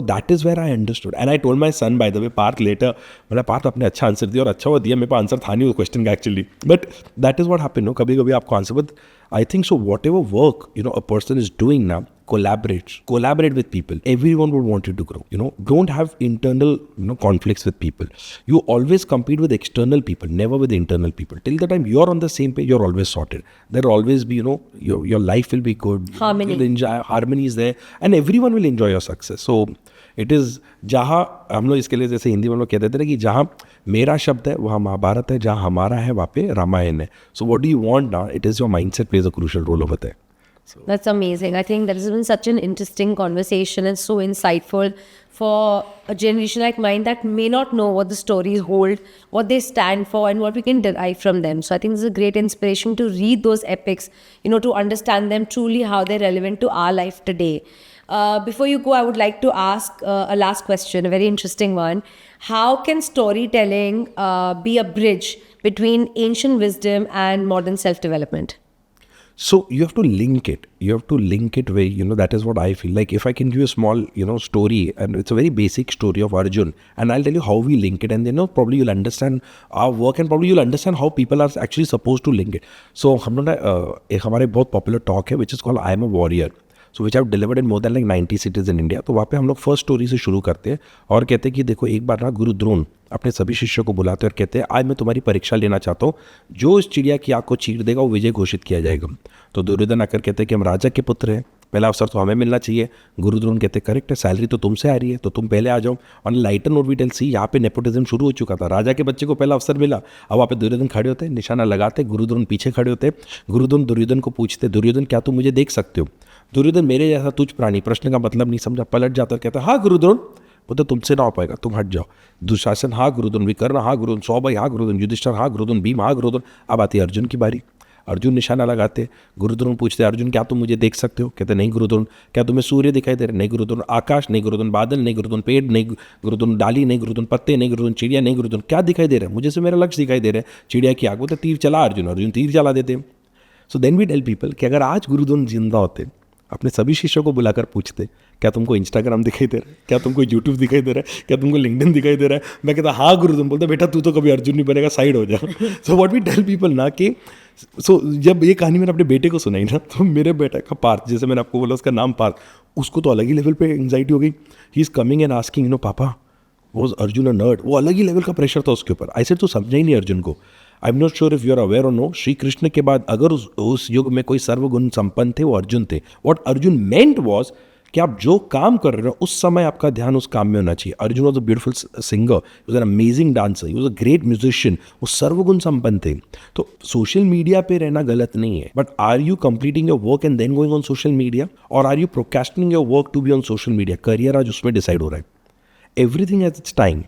That is where I understood. And I told my son, by the way, Parth later, मतलब पार्थ अपने अच्छा आंसर दिया और अच्छा वो दिया, मेरे पास answer था नहीं वो क्वेश्चन का actually. But that is what happen. कभी कभी आपको answer, but I think so what ever work a person is doing now, collaborate with people. Everyone would want you to grow. Don't have internal conflicts with people. You always compete with external people, never with internal people. Till the time you're on the same page, you're always sorted. There'll always be your life will be good. Harmony. You'll enjoy, harmony is there, and everyone will enjoy your success. So it is जहाँ हम लोग इसके लिए जैसे हिंदी में लोग कहते थे ना कि जहाँ मेरा शब्द है वहाँ महाभारत है, जहाँ हमारा है वहाँ पे रामायण है. So what do you want now? It is your mindset plays a crucial role over there. That's amazing. I think that has been such an interesting conversation and so insightful for a generation like mine that may not know what the stories hold, what they stand for, and what we can derive from them. So I think this is a great inspiration to read those epics, to understand them truly, how they're relevant to our life today. Before you go, I would like to ask a last question, a very interesting one. How can storytelling be a bridge between ancient wisdom and modern self-development? So you have to link it. You have to link it where, that is what I feel. Like if I can give you a small, story, and it's a very basic story of Arjun, and I'll tell you how we link it, and probably you'll understand our work, and probably you'll understand how people are actually supposed to link it. So हम लोग एक हमारे बहुत popular talk है, which is called I Am a Warrior. So which I've delivered in more than like 90 cities in India. तो वहाँ पे हम लोग फर्स्ट स्टोरी से शुरू करते हैं और कहते हैं कि देखो, एक बार ना गुरु द्रोण अपने सभी शिष्यों को बुलाते हैं और कहते हैं, आज मैं तुम्हारी परीक्षा लेना चाहता हूँ, जो इस चिड़िया की आँख को चीर देगा वो विजय घोषित किया जाएगा। तो दुर्योधन आकर कहते हैं कि हम राजा के पुत्र हैं, पहला अवसर तो हमें मिलना चाहिए। गुरु द्रोण कहते करेक्ट है, सैलरी तो तुमसे आ रही है, तो तुम पहले आ जाओ। On lighter note we tell see, यहाँ पे नेपोटिज्म शुरू हो चुका था। राजा के बच्चे को पहला अवसर मिला, अब वहाँ पे दुर्योधन खड़े होते, निशाना लगाते, गुरु द्रोण पीछे खड़े होते। गुरु द्रोण दुर्योधन को पूछते, दुर्योधन क्या तुम मुझे देख सकते हो? दुर्योधन मेरे जैसा तुच्छ प्राणी, प्रश्न का मतलब नहीं समझा, पलट जाता और कहता हाँ गुरु द्रोण, वो तो तुमसे ना हो पाएगा, तुम हट जाओ। दुशासन हाँ गुरु द्रोण, विकर्ण हाँ गुरु द्रोण, सौभाई हाँ गुरु द्रोण, युधिष्ठिर हाँ गुरु द्रोण, भीम हाँ गुरु द्रोण। अब आती है अर्जुन की बारी। अर्जुन निशाना लगाते, गुरु द्रोण पूछते, अर्जुन क्या तुम मुझे देख सकते हो? कहते नहीं गुरु द्रोण। क्या तुम्हें सूर्य दिखाई दे रहे? नहीं गुरु द्रोण। आकाश? नहीं गुरु द्रोण। बादल? नहीं गुरु द्रोण। पेड़? नहीं गुरु द्रोण। डाली? नहीं गुरु द्रोण। पत्ते? नहीं गुरु द्रोण। चिड़िया? नहीं गुरु द्रोण। क्या दिखाई दे रहा है? मुझे से मेरा लक्ष्य दिखाई दे रहा है, चिड़िया की आग। वो तो तीर चला अर्जुन, अर्जुन तीर चला देते। So then we tell people कि अगर आज गुरु द्रोण जिंदा होते, अपने सभी शिष्यों को बुलाकर पूछते, क्या तुमको इंस्टाग्राम दिखाई दे रहा है? क्या तुमको यूट्यूब दिखाई दे रहा है? क्या तुमको लिंक्डइन दिखाई दे रहा है? मैं कहता हाँ गुरु द्रोण। बोलते बेटा तू तो कभी अर्जुन नहीं बनेगा, साइड हो जा। So what we tell people ना कि जब ये कहानी मैंने अपने बेटे को सुनाई ना, तो मेरे बेटे का पार्थ, जैसे मैंने आपको बोला उसका नाम पार्थ, उसको तो अलग ही लेवल पे एंग्जाइटी हो गई। He is coming and asking पापा वॉज अर्जुन अ नर्ड? वो अलग ही लेवल का प्रेशर था उसके ऊपर। ऐसे तो समझा ही नहीं अर्जुन को। I am not sure if you are aware और नो, श्री कृष्ण के बाद अगर उस युग में कोई सर्वगुण संपन्न थे वो अर्जुन थे। व्हाट अर्जुन मेंट वाज कि आप जो काम कर रहे हो उस समय आपका ध्यान उस काम में होना चाहिए। Arjun was a beautiful singer, he was an amazing dancer, he was a great musician, वो सर्वगुण संपन्न थे। तो सोशल मीडिया पे रहना गलत नहीं है, but are you completing your work and then going on social media, और are you procrastinating your work to be on social media? Career आज उसमें डिसाइड हो रहा है। Everything has its time.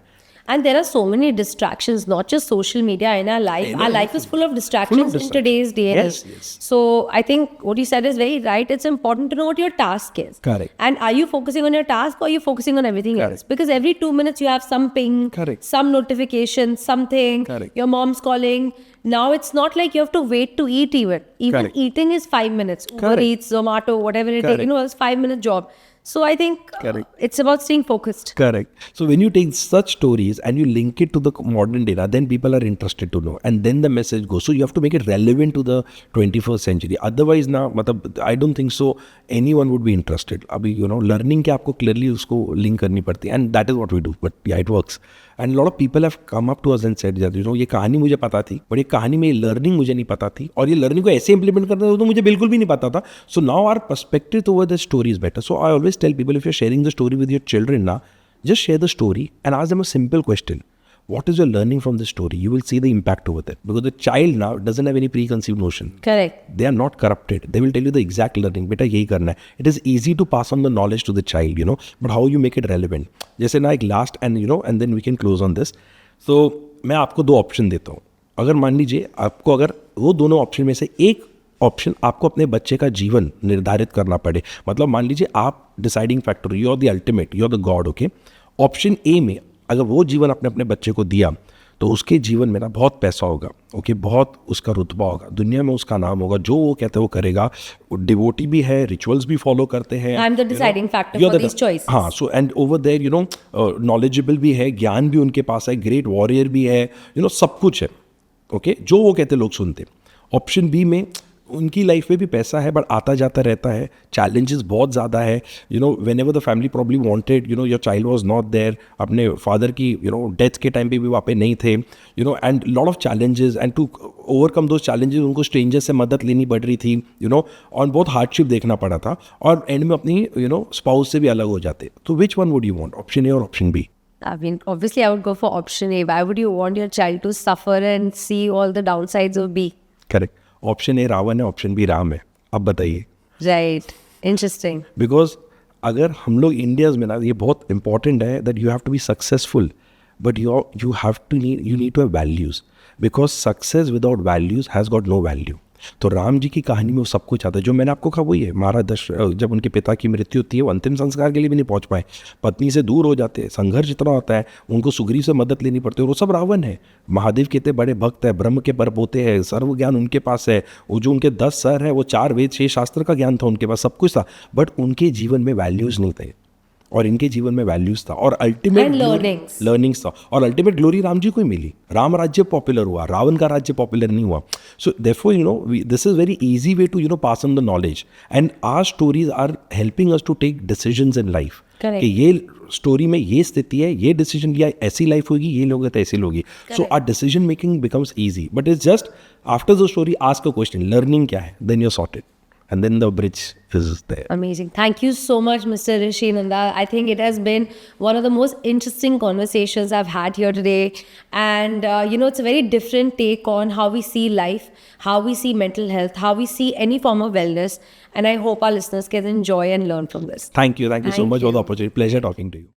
And there are so many distractions, not just social media in our life. Our life is full of distractions in today's day. Yes, yes. So I think what you said is very right. It's important to know what your task is. Correct. And are you focusing on your task or are you focusing on everything else? Because every 2 minutes you have some ping, Correct. some notification, something. Correct. Your mom's calling. Now it's not like you have to wait to eat even. Even Correct. eating is 5 minutes. Uber Correct. Eats, Zomato, whatever it is. Correct. You know, it's 5-minute job. So I think Correct. it's about staying focused. Correct. So when you take such stories and you link it to the modern data, then people are interested to know, and then the message goes. So you have to make it relevant to the 21st century. Otherwise, ना मतलब I don't think so anyone would be interested. अभी learning के आपको clearly उसको link करनी पड़ती है, and that is what we do. But yeah, it works. And a lot of people have come up to us and said that ये कहानी मुझे पता थी, but ये कहानी में लर्निंग मुझे नहीं पता थी, और ये लर्निंग को ऐसे इंप्लीमेंट करना था तो मुझे बिल्कुल भी नहीं पता था. So now our perspective over the story is better. So I always tell people, if you're sharing the story with your children now, just share the story and ask them a simple question. What is your learning from this story? You will see the impact over there. Because the child now doesn't have any preconceived notion. Correct. They are not corrupted. They will tell you the exact learning. बेटा यही करना है. It is easy to pass on the knowledge to the child, but how you make it relevant. जैसे ना एक last and then we can close on this. So मैं आपको 2 option देता हूँ. अगर मान लीजिए आपको अगर वो दोनों ऑप्शन में से एक ऑप्शन आपको अपने बच्चे का जीवन निर्धारित करना पड़े, मतलब मान लीजिए आप deciding factor, you are the ultimate, you are the god, okay. Option A में अगर वो जीवन आपने अपने बच्चे को दिया तो उसके जीवन में ना बहुत पैसा होगा, ओके, बहुत उसका रुतबा होगा, दुनिया में उसका नाम होगा, जो वो कहते हैं वो करेगा. डिवोटी भी है, रिचुअल्स भी फॉलो करते हैं. I'm the deciding factor for these choices. हाँ, so and over there knowledgeable भी है, ज्ञान भी उनके पास है, ग्रेट वॉरियर भी है, सब कुछ है, ओके, जो वो कहते लोग सुनते. ऑप्शन बी में उनकी लाइफ में भी पैसा है, बट आता जाता रहता है, चैलेंजेस बहुत ज़्यादा है. Whenever the family probably wanted, your child was not there. अपने फादर की डेथ के टाइम पे भी वहाँ पे नहीं थे, and lot of challenges, and to overcome those challenges उनको स्ट्रेंजर से मदद लेनी पड़ रही थी, और बहुत हार्डशिप देखना पड़ा था, और एंड में अपनी स्पाउस से भी अलग हो जाते. तो which one would you want, option A और option B? I mean, obviously I would go for option A. Why would you want your child to suffer and see all the downsides of B? Correct. Option A Ravana है, option B Ram है. अब बताइए. Right. Interesting. Because अगर हम लोग India's में ना, ये बहुत इंपॉर्टेंट है that you have to be successful, but you need to have values, because success without values has got no value. तो राम जी की कहानी में वो सब कुछ आता है. जो मैंने आपको कहा वही है. महाराज जब उनके पिता की मृत्यु होती है, वो अंतिम संस्कार के लिए भी नहीं पहुंच पाए, पत्नी से दूर हो जाते हैं, संघर्ष इतना होता है, उनको सुग्रीव से मदद लेनी पड़ती है. और वो सब रावण है. महादेव के इतने बड़े भक्त है, ब्रह्म के परपोते हैं, सर्व ज्ञान उनके पास है. वो जो उनके 10 सर है, वो 4 वेद 6 शास्त्र का ज्ञान था उनके पास, सब कुछ था, बट उनके जीवन में वैल्यूज़ नहीं थे. और इनके जीवन में वैल्यूज था, और अल्टीमेट And learnings. लर्निंग्स था, और अल्टीमेट ग्लोरी राम जी को ही मिली. राम राज्य पॉपुलर हुआ, रावण का राज्य पॉपुलर नहीं हुआ. So therefore this is very easy way to pass on the knowledge, and our stories are helping us to take decisions in life. Correct. कि ये स्टोरी में ये स्थिति है, ये डिसीजन लिया, ऐसी लाइफ होगी, ये लोग तो ऐसी लोगी. So our decision making becomes easy, but it's just after the story ask a question, learning क्या है, then you sorted, and then the bridge is there. Amazing. Thank you so much, Mr. Rishi Nanda. I think it has been one of the most interesting conversations I've had here today. And, it's a very different take on how we see life, how we see mental health, how we see any form of wellness. And I hope our listeners can enjoy and learn from this. Thank you so Thank much for the you. opportunity. Pleasure talking to you.